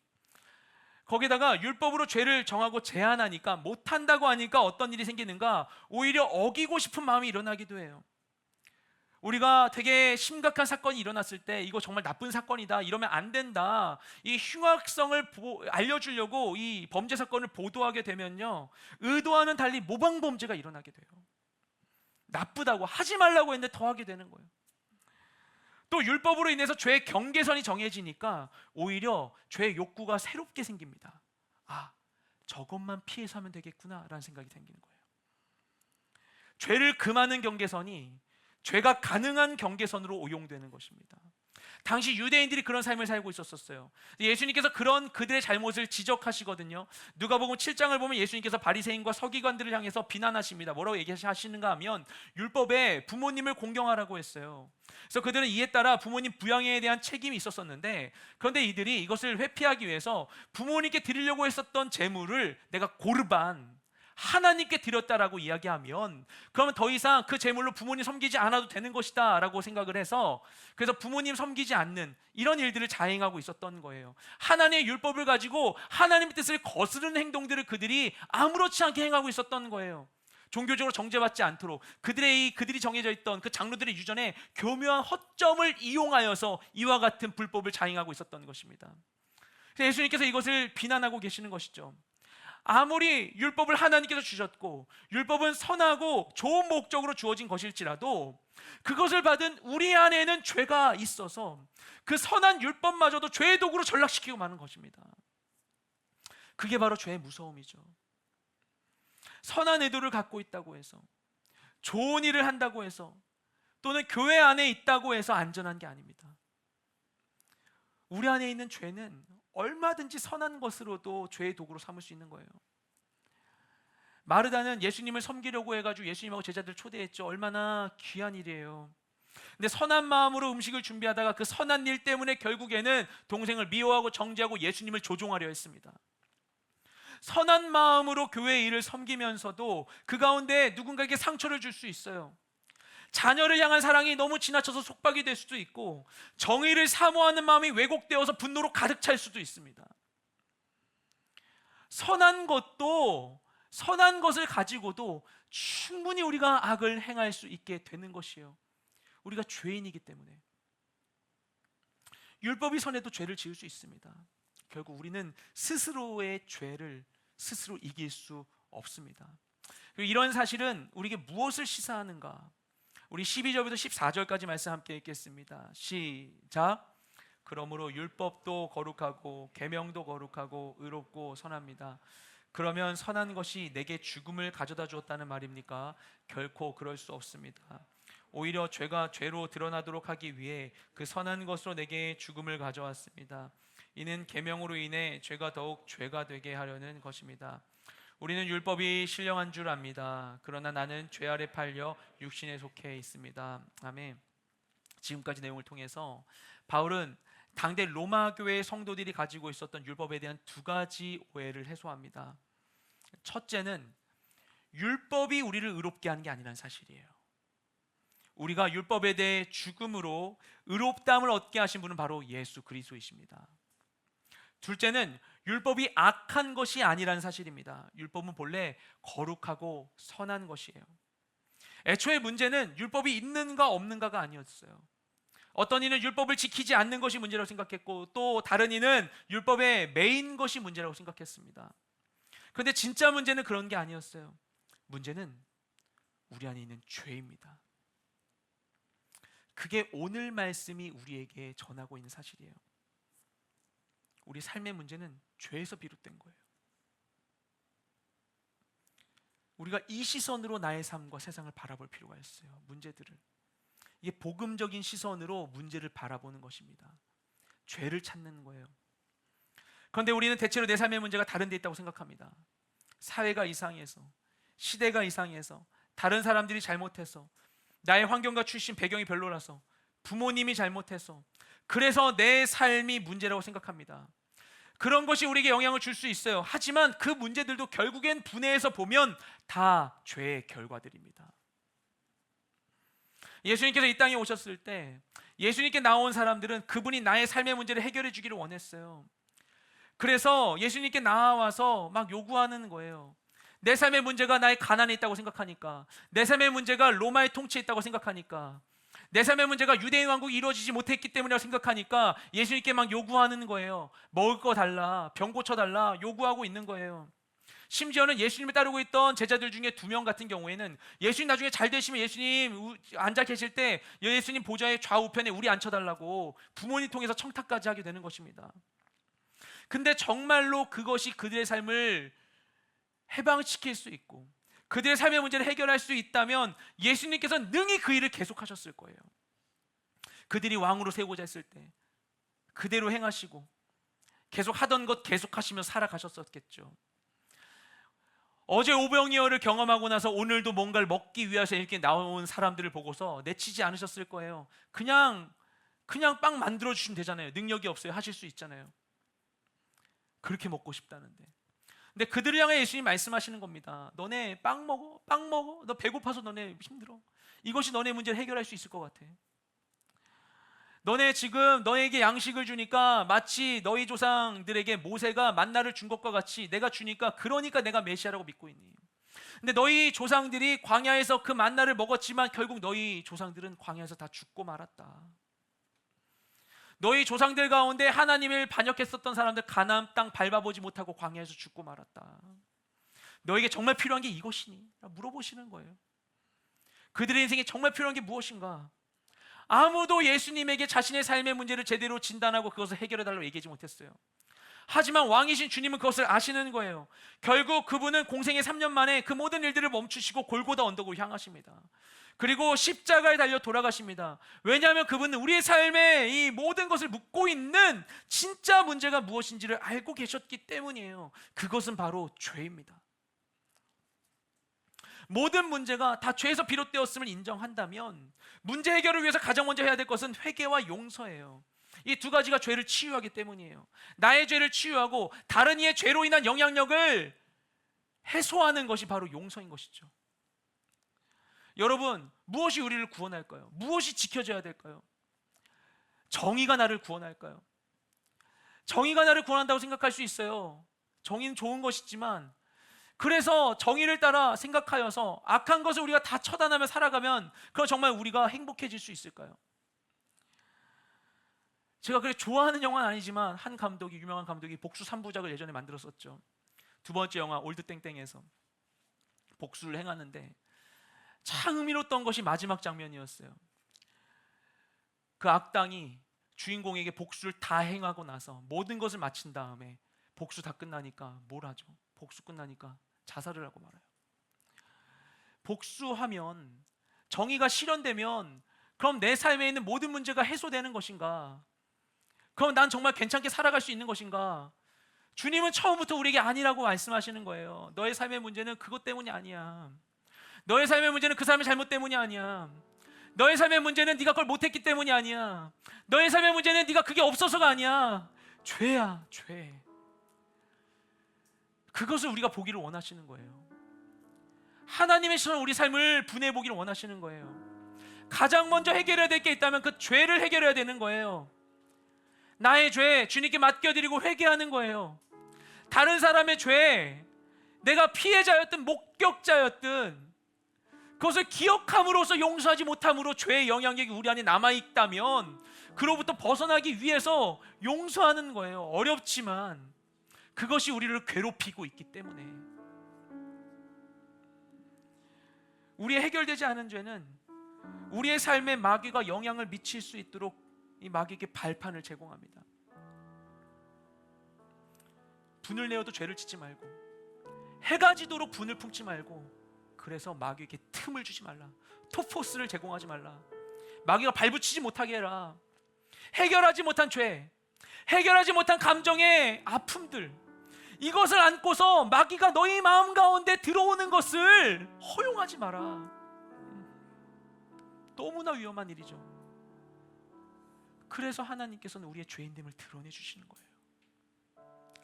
거기다가 율법으로 죄를 정하고 제한하니까, 못한다고 하니까 어떤 일이 생기는가, 오히려 어기고 싶은 마음이 일어나기도 해요. 우리가 되게 심각한 사건이 일어났을 때 이거 정말 나쁜 사건이다, 이러면 안 된다, 이 흉악성을 알려주려고 이 범죄 사건을 보도하게 되면요, 의도와는 달리 모방 범죄가 일어나게 돼요. 나쁘다고 하지 말라고 했는데 더 하게 되는 거예요. 또 율법으로 인해서 죄의 경계선이 정해지니까 오히려 죄의 욕구가 새롭게 생깁니다. 아, 저것만 피해서 하면 되겠구나 라는 생각이 생기는 거예요. 죄를 금하는 경계선이 죄가 가능한 경계선으로 오용되는 것입니다. 당시 유대인들이 그런 삶을 살고 있었어요. 예수님께서 그런 그들의 잘못을 지적하시거든요. 누가복음 7장을 보면 예수님께서 바리새인과 서기관들을 향해서 비난하십니다. 뭐라고 얘기하시는가 하면 율법에 부모님을 공경하라고 했어요. 그래서 그들은 이에 따라 부모님 부양에 대한 책임이 있었었는데, 그런데 이들이 이것을 회피하기 위해서 부모님께 드리려고 했었던 제물을 내가 고르반 하나님께 드렸다라고 이야기하면 그러면 더 이상 그 제물로 부모님 섬기지 않아도 되는 것이다 라고 생각을 해서, 그래서 부모님 섬기지 않는 이런 일들을 자행하고 있었던 거예요. 하나님의 율법을 가지고 하나님의 뜻을 거스르는 행동들을 그들이 아무렇지 않게 행하고 있었던 거예요. 종교적으로 정죄받지 않도록 그들이 정해져 있던 그 장로들의 유전에 교묘한 허점을 이용하여서 이와 같은 불법을 자행하고 있었던 것입니다. 그래서 예수님께서 이것을 비난하고 계시는 것이죠. 아무리 율법을 하나님께서 주셨고 율법은 선하고 좋은 목적으로 주어진 것일지라도 그것을 받은 우리 안에는 죄가 있어서 그 선한 율법마저도 죄의 도구로 전락시키고 마는 것입니다. 그게 바로 죄의 무서움이죠. 선한 의도를 갖고 있다고 해서, 좋은 일을 한다고 해서, 또는 교회 안에 있다고 해서 안전한 게 아닙니다. 우리 안에 있는 죄는 얼마든지 선한 것으로도 죄의 도구로 삼을 수 있는 거예요. 마르다는 예수님을 섬기려고 해가지고 예수님하고 제자들 초대했죠. 얼마나 귀한 일이에요. 근데 선한 마음으로 음식을 준비하다가 그 선한 일 때문에 결국에는 동생을 미워하고 정죄하고 예수님을 조종하려 했습니다. 선한 마음으로 교회 일을 섬기면서도 그 가운데 누군가에게 상처를 줄 수 있어요. 자녀를 향한 사랑이 너무 지나쳐서 속박이 될 수도 있고, 정의를 사모하는 마음이 왜곡되어서 분노로 가득 찰 수도 있습니다. 선한 것을 가지고도 충분히 우리가 악을 행할 수 있게 되는 것이에요. 우리가 죄인이기 때문에. 율법이 선해도 죄를 지을 수 있습니다. 결국 우리는 스스로의 죄를 스스로 이길 수 없습니다. 그리고 이런 사실은 우리에게 무엇을 시사하는가? 우리 12절부터 14절까지 말씀 함께 읽겠습니다. 시작. 그러므로 율법도 거룩하고 계명도 거룩하고 의롭고 선합니다. 그러면 선한 것이 내게 죽음을 가져다 주었다는 말입니까? 결코 그럴 수 없습니다. 오히려 죄가 죄로 드러나도록 하기 위해 그 선한 것으로 내게 죽음을 가져왔습니다. 이는 계명으로 인해 죄가 더욱 죄가 되게 하려는 것입니다. 우리는 율법이 신령한 줄 압니다. 그러나 나는 죄 아래 팔려 육신에 속해 있습니다. 아멘. 지금까지 내용을 통해서 바울은 당대 로마 교회의 성도들이 가지고 있었던 율법에 대한 두 가지 오해를 해소합니다. 첫째는 율법이 우리를 의롭게 하는 게 아니라는 사실이에요. 우리가 율법에 대해 죽음으로 의롭다함을 얻게 하신 분은 바로 예수 그리스도이십니다. 둘째는 율법이 악한 것이 아니라는 사실입니다. 율법은 본래 거룩하고 선한 것이에요. 애초에 문제는 율법이 있는가 없는가가 아니었어요. 어떤 이는 율법을 지키지 않는 것이 문제라고 생각했고, 또 다른 이는 율법에 매인 것이 문제라고 생각했습니다. 그런데 진짜 문제는 그런 게 아니었어요. 문제는 우리 안에 있는 죄입니다. 그게 오늘 말씀이 우리에게 전하고 있는 사실이에요. 우리 삶의 문제는 죄에서 비롯된 거예요. 우리가 이 시선으로 나의 삶과 세상을 바라볼 필요가 있어요. 문제들을. 이게 복음적인 시선으로 문제를 바라보는 것입니다. 죄를 찾는 거예요. 그런데 우리는 대체로 내 삶의 문제가 다른 데 있다고 생각합니다. 사회가 이상해서, 시대가 이상해서, 다른 사람들이 잘못해서, 나의 환경과 출신 배경이 별로라서, 부모님이 잘못해서, 그래서 내 삶이 문제라고 생각합니다. 그런 것이 우리에게 영향을 줄 수 있어요. 하지만 그 문제들도 결국엔 분해해서 보면 다 죄의 결과들입니다. 예수님께서 이 땅에 오셨을 때 예수님께 나온 사람들은 그분이 나의 삶의 문제를 해결해 주기를 원했어요. 그래서 예수님께 나와서 막 요구하는 거예요. 내 삶의 문제가 나의 가난에 있다고 생각하니까, 내 삶의 문제가 로마의 통치에 있다고 생각하니까, 내 삶의 문제가 유대인 왕국이 이루어지지 못했기 때문이라고 생각하니까 예수님께 막 요구하는 거예요. 먹을 거 달라, 병 고쳐달라 요구하고 있는 거예요. 심지어는 예수님을 따르고 있던 제자들 중에 2명 같은 경우에는 예수님 나중에 잘 되시면 예수님 앉아 계실 때 예수님 보좌의 좌우편에 우리 앉혀달라고 부모님 통해서 청탁까지 하게 되는 것입니다. 근데 정말로 그것이 그들의 삶을 해방시킬 수 있고 그들의 삶의 문제를 해결할 수 있다면 예수님께서 능히 그 일을 계속하셨을 거예요. 그들이 왕으로 세우고자 했을 때 그대로 행하시고 계속 하던 것 계속하시며 살아가셨었겠죠. 어제 오병이어를 경험하고 나서 오늘도 뭔가를 먹기 위해서 이렇게 나온 사람들을 보고서 내치지 않으셨을 거예요. 그냥 빵 만들어 주시면 되잖아요. 능력이 없어요. 하실 수 있잖아요. 그렇게 먹고 싶다는데. 근데 그들을 향해 예수님이 말씀하시는 겁니다. 너네 빵 먹어. 너 배고파서 너네 힘들어. 이것이 너네 문제를 해결할 수 있을 것 같아. 너네 지금 너에게 양식을 주니까 마치 너희 조상들에게 모세가 만나를 준 것과 같이 내가 주니까 그러니까 내가 메시아라고 믿고 있니? 근데 너희 조상들이 광야에서 그 만나를 먹었지만 결국 너희 조상들은 광야에서 다 죽고 말았다. 너희 조상들 가운데 하나님을 반역했었던 사람들 가나안 땅 밟아보지 못하고 광야에서 죽고 말았다. 너에게 정말 필요한 게 이것이니? 물어보시는 거예요. 그들의 인생에 정말 필요한 게 무엇인가? 아무도 예수님에게 자신의 삶의 문제를 제대로 진단하고 그것을 해결해달라고 얘기하지 못했어요. 하지만 왕이신 주님은 그것을 아시는 거예요. 결국 그분은 공생의 3년 만에 그 모든 일들을 멈추시고 골고다 언덕으로 향하십니다. 그리고 십자가에 달려 돌아가십니다. 왜냐하면 그분은 우리의 삶에 이 모든 것을 묻고 있는 진짜 문제가 무엇인지를 알고 계셨기 때문이에요. 그것은 바로 죄입니다. 모든 문제가 다 죄에서 비롯되었음을 인정한다면 문제 해결을 위해서 가장 먼저 해야 될 것은 회개와 용서예요. 이 두 가지가 죄를 치유하기 때문이에요. 나의 죄를 치유하고 다른 이의 죄로 인한 영향력을 해소하는 것이 바로 용서인 것이죠. 여러분, 무엇이 우리를 구원할까요? 무엇이 지켜져야 될까요? 정의가 나를 구원할까요? 정의가 나를 구원한다고 생각할 수 있어요. 정의는 좋은 것이지만, 그래서 정의를 따라 생각하여서 악한 것을 우리가 다 처단하며 살아가면 그럼 정말 우리가 행복해질 수 있을까요? 제가 그렇게 좋아하는 영화는 아니지만 한 감독이, 유명한 감독이 복수 3부작을 예전에 만들었었죠. 두 번째 영화 올드땡땡에서 복수를 행하는데 참 흥미로웠던 것이 마지막 장면이었어요. 그 악당이 주인공에게 복수를 다 행하고 나서 모든 것을 마친 다음에 복수 다 끝나니까 뭘 하죠? 복수 끝나니까 자살을 하고 말아요. 복수하면, 정의가 실현되면 그럼 내 삶에 있는 모든 문제가 해소되는 것인가? 그럼 난 정말 괜찮게 살아갈 수 있는 것인가? 주님은 처음부터 우리에게 아니라고 말씀하시는 거예요. 너의 삶의 문제는 그것 때문이 아니야. 너의 삶의 문제는 그 사람의 잘못 때문이 아니야. 너의 삶의 문제는 네가 그걸 못했기 때문이 아니야. 너의 삶의 문제는 네가 그게 없어서가 아니야. 죄야, 죄. 그것을 우리가 보기를 원하시는 거예요. 하나님의 시선 우리 삶을 분해해 보기를 원하시는 거예요. 가장 먼저 해결해야 될 게 있다면 그 죄를 해결해야 되는 거예요. 나의 죄 주님께 맡겨드리고 회개하는 거예요. 다른 사람의 죄, 내가 피해자였든 목격자였든 그것을 기억함으로써 용서하지 못함으로 죄의 영향력이 우리 안에 남아있다면 그로부터 벗어나기 위해서 용서하는 거예요. 어렵지만 그것이 우리를 괴롭히고 있기 때문에. 우리의 해결되지 않은 죄는 우리의 삶에 마귀가 영향을 미칠 수 있도록 이 마귀에게 발판을 제공합니다. 분을 내어도 죄를 짓지 말고, 해가 지도록 분을 품지 말고, 그래서 마귀에게 틈을 주지 말라. 토포스를 제공하지 말라. 마귀가 발붙이지 못하게 해라. 해결하지 못한 죄, 해결하지 못한 감정의 아픔들, 이것을 안고서 마귀가 너희 마음 가운데 들어오는 것을 허용하지 마라. 너무나 위험한 일이죠. 그래서 하나님께서는 우리의 죄인됨을 드러내 주시는 거예요.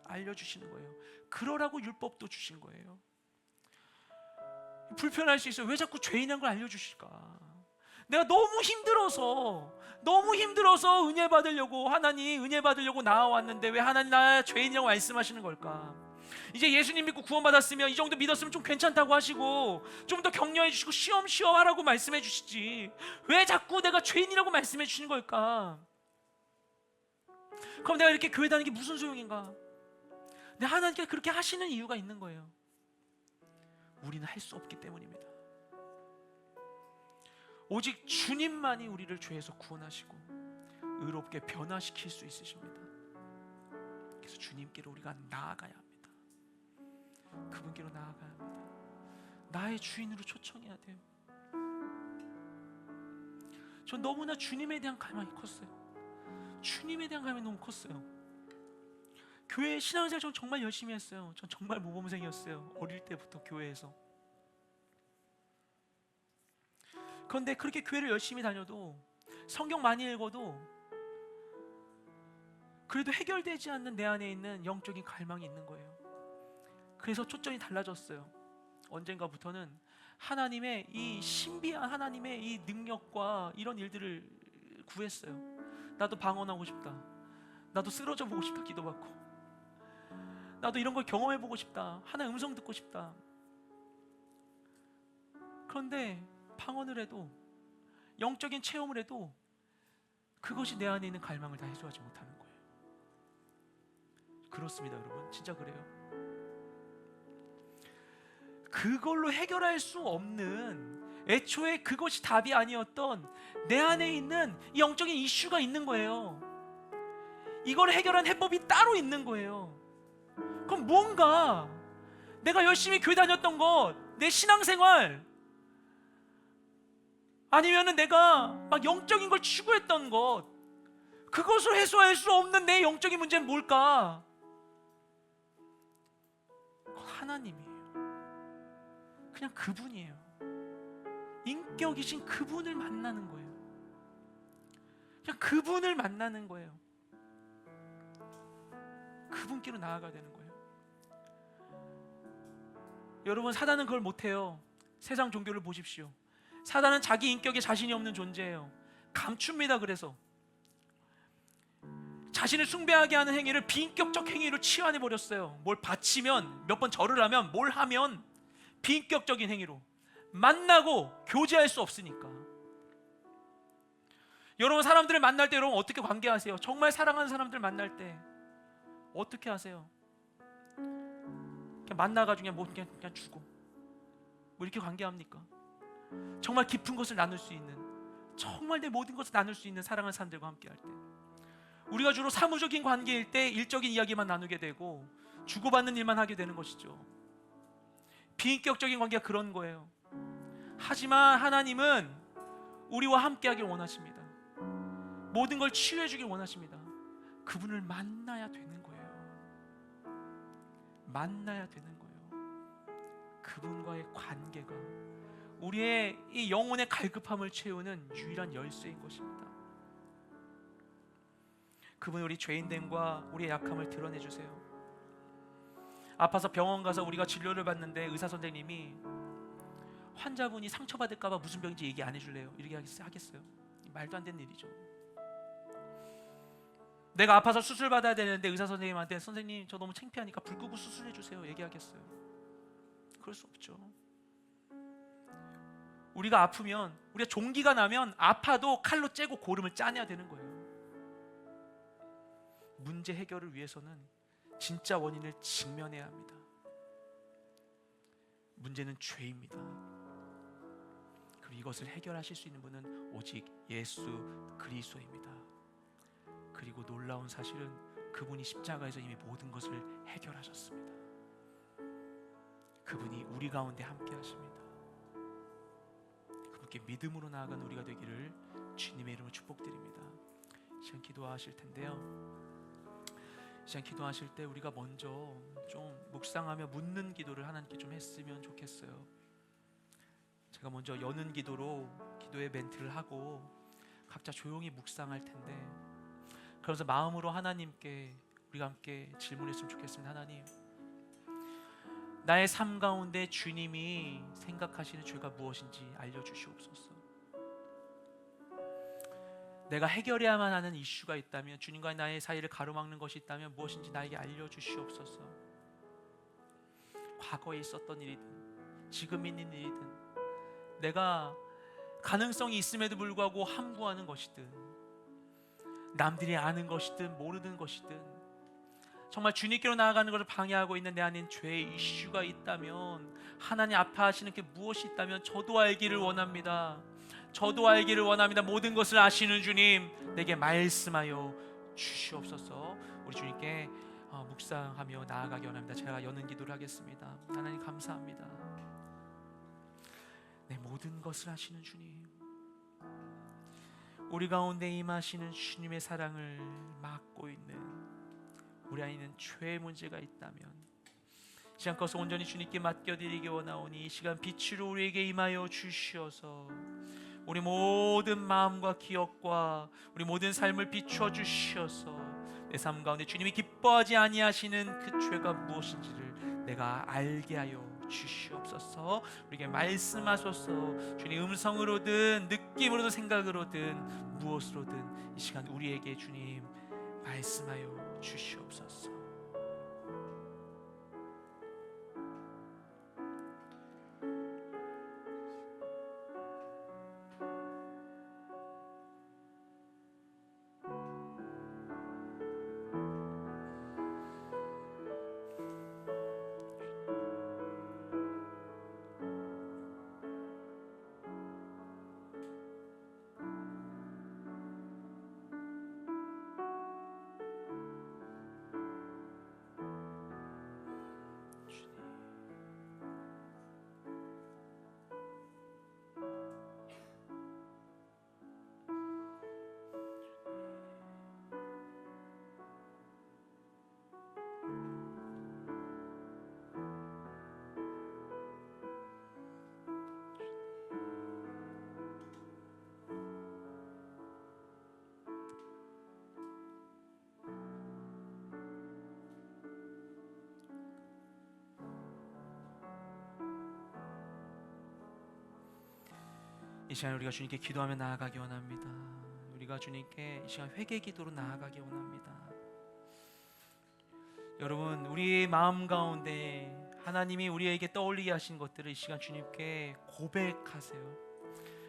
알려주시는 거예요. 그러라고 율법도 주신 거예요. 불편할 수 있어요. 왜 자꾸 죄인한 걸 알려주실까? 내가 너무 힘들어서 은혜 받으려고, 하나님 은혜 받으려고 나와왔는데 왜 하나님 나 죄인이라고 말씀하시는 걸까? 이제 예수님 믿고 구원받았으면 이 정도 믿었으면 좀 괜찮다고 하시고 좀 더 격려해 주시고 쉬엄쉬엄 하라고 말씀해 주시지 왜 자꾸 내가 죄인이라고 말씀해 주시는 걸까? 그럼 내가 이렇게 교회 다니는 게 무슨 소용인가? 근데 하나님께서 그렇게 하시는 이유가 있는 거예요. 우리는 할 수 없기 때문입니다. 오직 주님만이 우리를 죄에서 구원하시고 의롭게 변화시킬 수 있으십니다. 그래서 주님께로 우리가 나아가야 합니다. 그분께로 나아가야 합니다. 나의 주인으로 초청해야 돼요. 전 너무나 주님에 대한 갈망이 컸어요. 주님에 대한 갈망이 너무 컸어요. 교회 신앙생활 전 정말 열심히 했어요. 전 정말 모범생이었어요. 어릴 때부터 교회에서. 그런데 그렇게 교회를 열심히 다녀도, 성경 많이 읽어도 그래도 해결되지 않는 내 안에 있는 영적인 갈망이 있는 거예요. 그래서 초점이 달라졌어요. 언젠가부터는 하나님의 이 신비한 하나님의 이 능력과 이런 일들을 구했어요. 나도 방언하고 싶다. 나도 쓰러져 보고 싶다. 기도받고 나도 이런 걸 경험해 보고 싶다. 하나의 음성 듣고 싶다. 그런데 방언을 해도, 영적인 체험을 해도 그것이 내 안에 있는 갈망을 다 해소하지 못하는 거예요. 그렇습니다, 여러분. 진짜 그래요. 그걸로 해결할 수 없는, 애초에 그것이 답이 아니었던 내 안에 있는 이 영적인 이슈가 있는 거예요. 이걸 해결한 해법이 따로 있는 거예요. 그럼 뭔가 내가 열심히 교회 다녔던 것, 내 신앙생활, 아니면은 내가 막 영적인 걸 추구했던 것, 그것을 해소할 수 없는 내 영적인 문제는 뭘까? 그건 하나님이에요. 그냥 그분이에요. 인격이신 그분을 만나는 거예요. 그냥 그분을 만나는 거예요. 그분께로 나아가야 되는 거예요. 여러분, 사단은 그걸 못해요. 세상 종교를 보십시오. 사단은 자기 인격에 자신이 없는 존재예요. 감춥니다. 그래서 자신을 숭배하게 하는 행위를 비인격적 행위로 치환해 버렸어요. 뭘 바치면, 몇 번 절을 하면, 뭘 하면 비인격적인 행위로 만나고 교제할 수 없으니까. 여러분, 사람들을 만날 때 여러분 어떻게 관계하세요? 정말 사랑하는 사람들 만날 때 어떻게 하세요? 그냥 만나가지고 그냥 주고 뭐 이렇게 관계합니까? 정말 깊은 것을 나눌 수 있는, 정말 내 모든 것을 나눌 수 있는 사랑하는 사람들과 함께 할 때, 우리가 주로 사무적인 관계일 때 일적인 이야기만 나누게 되고 주고받는 일만 하게 되는 것이죠. 비인격적인 관계가 그런 거예요. 하지만 하나님은 우리와 함께 하길 원하십니다. 모든 걸 치유해 주길 원하십니다. 그분을 만나야 되는 거예요. 만나야 되는 거예요. 그분과의 관계가 우리의 이 영혼의 갈급함을 채우는 유일한 열쇠인 것입니다. 그분이 우리 죄인됨과 우리의 약함을 드러내 주세요. 아파서 병원 가서 우리가 진료를 받는데 의사 선생님이 환자분이 상처받을까 봐 무슨 병인지 얘기 안 해줄래요? 이렇게 하겠어요? 말도 안 되는 일이죠. 내가 아파서 수술 받아야 되는데 의사 선생님한테 선생님 저 너무 창피하니까 불 끄고 수술해 주세요 얘기하겠어요? 그럴 수 없죠. 우리가 아프면, 우리가 종기가 나면 아파도 칼로 째고 고름을 짜내야 되는 거예요. 문제 해결을 위해서는 진짜 원인을 직면해야 합니다. 문제는 죄입니다. 그리고 이것을 해결하실 수 있는 분은 오직 예수 그리스도입니다. 그리고 놀라운 사실은 그분이 십자가에서 이미 모든 것을 해결하셨습니다. 그분이 우리 가운데 함께 하십니다. 그분께 믿음으로 나아가는 우리가 되기를 주님의 이름으로 축복드립니다. 시간 기도하실 텐데요, 시간 기도하실 때 우리가 먼저 좀 묵상하며 묻는 기도를 하나님께 좀 했으면 좋겠어요. 제가 먼저 여는 기도로 기도의 멘트를 하고 각자 조용히 묵상할 텐데, 그러면서 마음으로 하나님께 우리가 함께 질문했으면 좋겠습니다. 하나님, 나의 삶 가운데 주님이 생각하시는 죄가 무엇인지 알려주시옵소서. 내가 해결해야만 하는 이슈가 있다면, 주님과 나의 사이를 가로막는 것이 있다면 무엇인지 나에게 알려주시옵소서. 과거에 있었던 일이든 지금 있는 일이든, 내가 가능성이 있음에도 불구하고 함구하는 것이든, 남들이 아는 것이든 모르는 것이든, 정말 주님께로 나아가는 것을 방해하고 있는 내 안에 죄의 이슈가 있다면, 하나님 아파하시는 게 무엇이 있다면 저도 알기를 원합니다. 저도 알기를 원합니다. 모든 것을 아시는 주님, 내게 말씀하여 주시옵소서. 우리 주님께 묵상하며 나아가기 원합니다. 제가 여는 기도를 하겠습니다. 하나님 감사합니다. 내 모든 것을 아시는 주님, 우리 가운데 임하시는 주님의 사랑을 막고 있는 우리 안에는 죄의 문제가 있다면, 이 시간 것을 온전히 주님께 맡겨드리기 원하오니 이 시간 빛으로 우리에게 임하여 주시어서 우리 모든 마음과 기억과 우리 모든 삶을 비추어 주시어서 내 삶 가운데 주님이 기뻐하지 아니하시는 그 죄가 무엇인지를 내가 알게 하여 주시옵소서. 우리에게 말씀하소서. 주님 음성으로든 느낌으로든 생각으로든 무엇으로든 이 시간 우리에게 주님 말씀하여 주시옵소서. 이 시간 우리가 주님께 기도하며 나아가기 원합니다. 우리가 주님께 이 시간 회개 기도로 나아가기 원합니다. 여러분, 우리의 마음 가운데 하나님이 우리에게 떠올리게 하신 것들을 이 시간 주님께 고백하세요.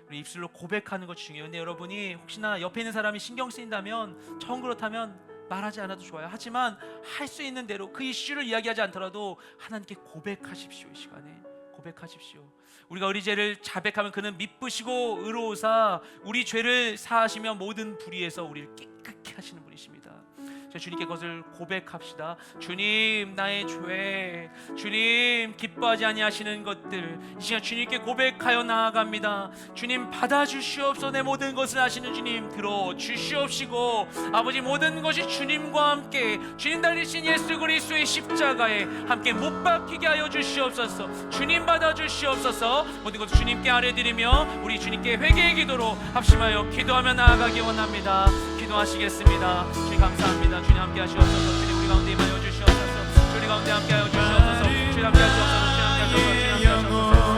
우리 입술로 고백하는 것 중요해요. 근데 여러분이 혹시나 옆에 있는 사람이 신경 쓰인다면, 정 그렇다면 말하지 않아도 좋아요. 하지만 할 수 있는 대로 그 이슈를 이야기하지 않더라도 하나님께 고백하십시오. 이 시간에 고백하십시오. 우리가 우리 죄를 자백하면 그는 미쁘시고 의로우사 우리 죄를 사하시며 모든 불의에서 우리를 깨끗게 하시는 분이십니다. 주님께 그것을 고백합시다. 주님, 나의 죄, 주님 기뻐하지 아니하시는 것들 이 시간 주님께 고백하여 나아갑니다. 주님, 받아주시옵소서. 내 모든 것을 아시는 주님, 들어주시옵시고 아버지, 모든 것이 주님과 함께 주님 달리신 예수 그리스도의 십자가에 함께 못 박히게 하여 주시옵소서. 주님 받아주시옵소서. 모든 것을 주님께 아뢰드리며 우리 주님께 회개의 기도로 합심하여 기도하며 나아가기 원합니다. 기도하시겠습니다. 주님 감사합니다. 주님 함께 하시옵소서. 주님 우리 가운데 임하여 주시옵소서. 주님 가운데 함께 하여 주시옵소서. 주님 함께 하시옵소서.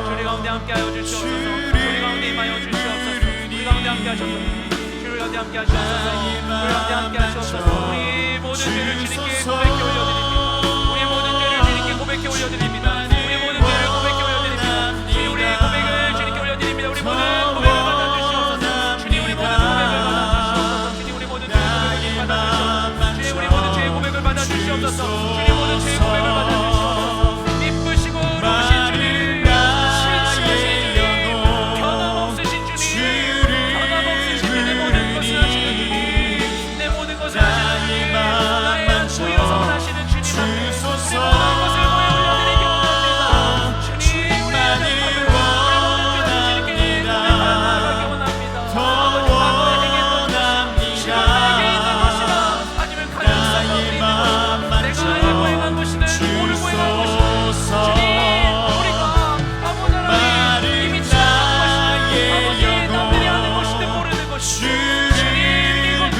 주님 가운데 함께 하여 주시옵소서. 주님 가운데 임하여 주시옵소서. 우리 가운데 함께 하셔서 주님 가운데 함께 하시옵소서. 우리 가운데 함께 하시옵소서. 우리 모든 죄를 주님께 고백해 올려드립니다. 우리 모든 죄를 주님께 고백해 올려드립니다. 우리 모든 죄를 고백해 올려드립니다. 주님, 우리의 고백을 주님께 올려드립니다. 우리 모든 고백을 받아주시옵소서. 주님, 우리 모든 고백을 받아주시옵소서. 주님, 우리 모든 죄의 고백을 받아주시옵소서. 주님, 우리 모든 죄의 고백을 받아주시옵소서. 주님, 모든 죄의 고백을 받아주시옵소서. 미쁘시고 의로우신 주님, 신실하신 주님, 변함없으신 주님, 변함없으신 주님, 내 모든 것을 하시는 주님, 내 모든 것을 하시는 주님, 나의 안고 일어서 하시는 주님 앞에 우리 모든 것을 모여 올려드리기 원합니다. 주님, 우리의 약함을, 우리 모든 죄를 주님께 나아가기 원합니다. 아버지, 과거에 내게 있던 것이나 지금 내게 있는 것이나 아니면 가족사 가운데 있는 것, 내가 알고 행한 것이든 모르고 행한 것이든 주님, 우리가 아버지 하나님 이미 지나간 것이든 아버지 남들이 하는 것이든 모르는 것이든 주님, 이것들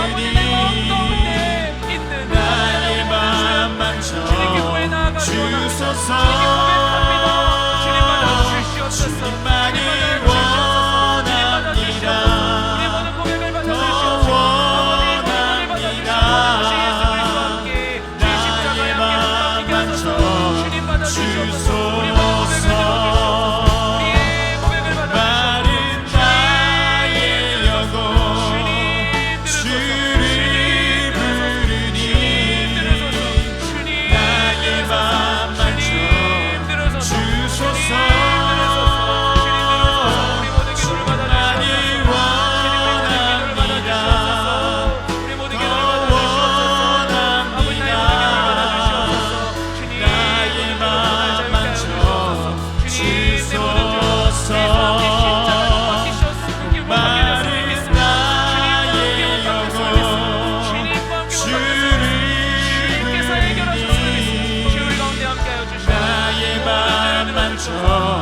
아버지 내 마음 가운데 있는 나의 마음 주님께 구해 나아가기 원합니다. 주님께 고백합니다. 주님 받아주시옵소서. 주님 받아주시옵소서. 주님 받아주시옵소서. 우리 모든 고백을 받아주시옵소서. 아버지의 모든 고백을 받아주시옵소서. 주 예수 그리스도와 함께 주의 십자가에 함께 못 박히게 하소서. 주님 받아주시옵소서. 우리 모든 고백을 들어주시옵소서. 우리의 고백을 받아주시옵소서.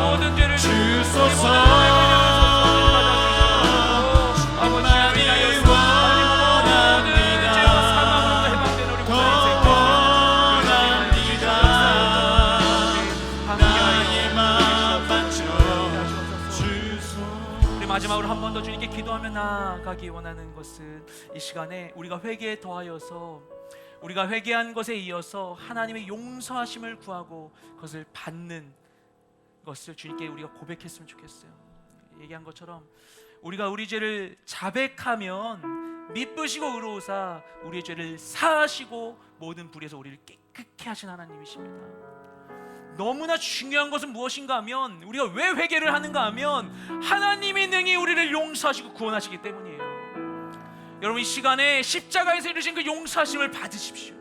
모든 죄를 주소서. 아버지 하나님, 모든 죄와 사망으로 해방되는 우리 모든 인생 우리 마지막으로 한 번 더 주님께 기도하며 나아가기 원하는 것은 이 시간에 우리가 회개에 더하여서 우리가 회개한 것에 이어서 하나님의 용서하심을 구하고 그것을 받는 것을 주님께 우리가 고백했으면 좋겠어요. 얘기한 것처럼 우리가 우리 죄를 자백하면 미쁘시고 의로우사 우리의 죄를 사하시고 모든 불의에서 우리를 깨끗게 하신 하나님이십니다. 너무나 중요한 것은 무엇인가 하면 우리가 왜 회개를 하는가 하면 하나님이 능히 우리를 용서하시고 구원하시기 때문이에요. 여러분, 이 시간에 십자가에서 이루신 그 용서하심을 받으십시오.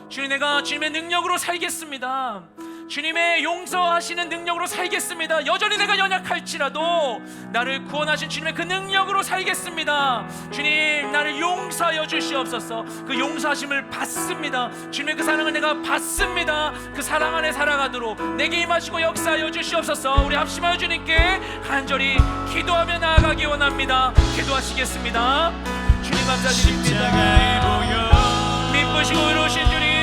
주님, 내가 주님의 능력으로 살겠습니다. 주님의 용서하시는 능력으로 살겠습니다. 여전히 내가 연약할지라도 나를 구원하신 주님의 그 능력으로 살겠습니다. 주님, 나를 용서하여 주시옵소서. 그 용서하심을 받습니다. 주님의 그 사랑을 내가 받습니다. 그 사랑 안에 살아가도록 내게 임하시고 역사하여 주시옵소서. 우리 합심하여 주님께 간절히 기도하며 나아가기 원합니다. 기도하시겠습니다. 주님 감사드립니다. 미쁘시고 의로우신 주님,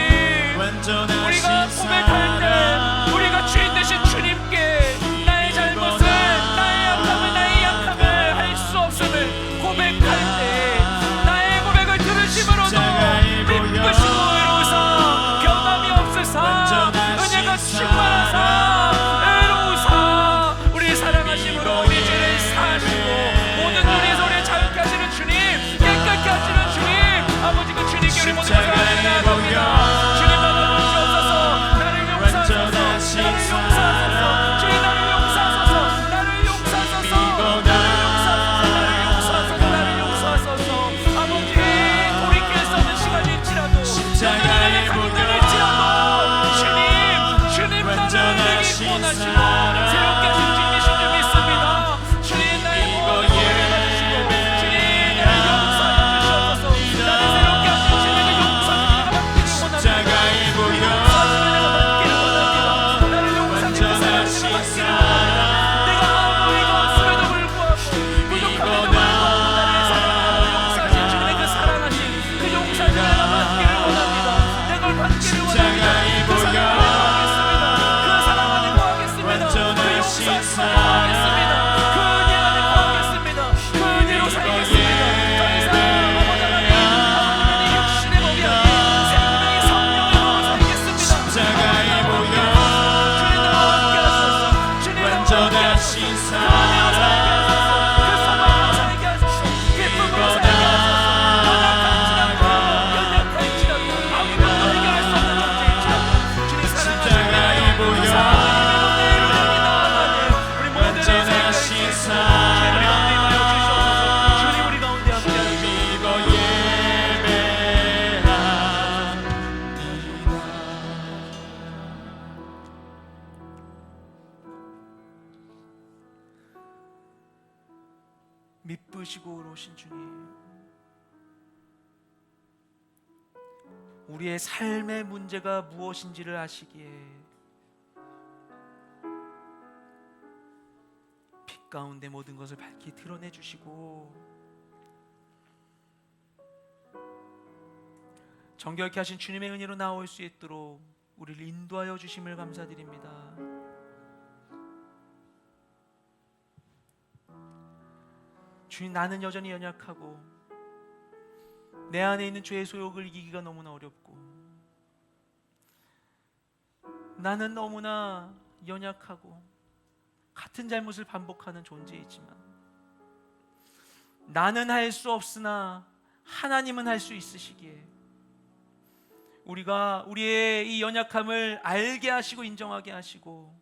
우리가 고백할 때 우리가 주인 되신 주님께 나의 잘못을, 나의 약함을, 나의 원하시고 새롭게 하신 주님이신 줄 믿습니다. 주님 나의 모든 것을 받으시고 주님 나를 용서하여 주시옵소서. 나를 새롭게 하신 주님의 용서를 내가 받기를 원합니다. 용서하시면 내가 받기를 원합니다. 나를 용서하는 그 사랑을 내가 받기를 원합니다. 내가 아무 이가 없음에도 불구하고 부족함에도 불구하고 나를 사랑하고 용서하신 주님의 그 사랑하신 그 용서를 내가 받기를 원합니다. 내가 그걸 받기를 원합니다. 그 사랑을 구하겠습니다. 그 사랑을 구하겠습니다. 그 용서를 구하겠습니다. 그 은혜 안에 구하겠습니다. 그 은혜로 살겠습니다. 더 이상 아버지 하나님 아버지의 육신의 몸이 아닌 생명의 성령으로 살겠습니다. 십자가에 보여 주님 나와 함께 하소서. 주님 나와 함께 하소서. 그 은혜로 살게 하소서. 그 소망으로 살게 하소서. 기쁨으로 살게 하소서. 연약할지라도 아무것도 해결할 수 없는 존재일지라도 주님 사랑하시는 그 사랑의 내일로 향해 나아가는 우리 모든 인생의 주님 우리 가운데 임하여 주시옵소서. 주님 우리 가운데 함께 하여 주시옵소서. 미쁘시고 의로우신 주님, 우리의 삶의 문제가 무엇인지를 아시기에 빛 가운데 모든 것을 밝히 드러내 주시고 정결케 하신 주님의 은혜로 나올 수 있도록 우리를 인도하여 주심을 감사드립니다. 주님, 나는 여전히 연약하고 내 안에 있는 죄의 소욕을 이기기가 너무나 어렵고 나는 너무나 연약하고 같은 잘못을 반복하는 존재이지만 나는 할 수 없으나 하나님은 할 수 있으시기에 우리가 우리의 이 연약함을 알게 하시고 인정하게 하시고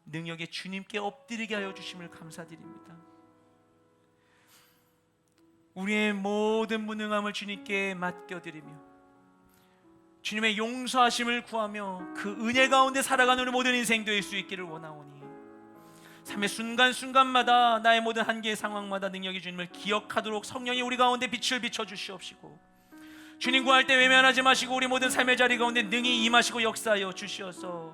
능력의 주님께 엎드리게 하여 주심을 감사드립니다. 우리의 모든 무능함을 주님께 맡겨드리며 주님의 용서하심을 구하며 그 은혜 가운데 살아가는 우리 모든 인생 될 수 있기를 원하오니 삶의 순간순간마다 나의 모든 한계의 상황마다 능력의 주님을 기억하도록 성령이 우리 가운데 빛을 비춰주시옵시고 주님 구할 때 외면하지 마시고 우리 모든 삶의 자리 가운데 능히 임하시고 역사하여 주시어서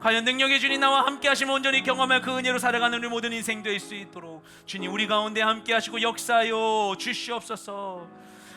과연 능력의 주님 나와 함께 하시면 온전히 경험할 그 은혜로 살아가는 우리 모든 인생 될 수 있도록 주님 우리 가운데 함께 하시고 역사하여 주시옵소서.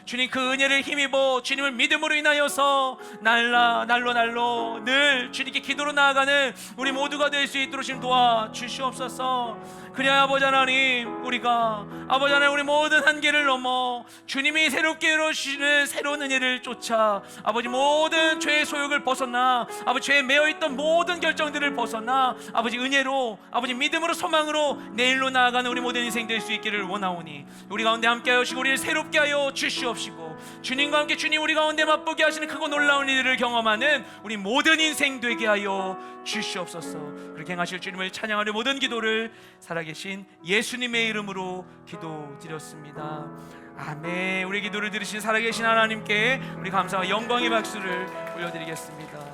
주님 그 은혜를 힘입어 주님을 믿음으로 인하여서 날로 늘 주님께 기도로 나아가는 우리 모두가 될 수 있도록 주님 도와주시옵소서. 그래야 아버지 하나님 우리가 아버지 하나님 우리 모든 한계를 넘어 주님이 새롭게 이루시는 새로운 은혜를 쫓아 아버지 모든 죄의 소욕을 벗어나 아버지 죄에 매여있던 모든 결정들을 벗어나 아버지 은혜로 아버지 믿음으로 소망으로 내일로 나아가는 우리 모든 인생 될 수 있기를 원하오니 우리 가운데 함께 하시고 우리를 새롭게 하여 주시옵시고 주님과 함께 주님 우리 가운데 맛보게 하시는 크고 놀라운 일을 경험하는 우리 모든 인생 되게 하여 주시옵소서. 그렇게 행하실 주님을 찬양하는 모든 기도를 살아계신 예수님의 이름으로 기도드렸습니다. 아멘. 우리 기도를 들으신 살아계신 하나님께 우리 감사와 영광의 박수를 올려드리겠습니다.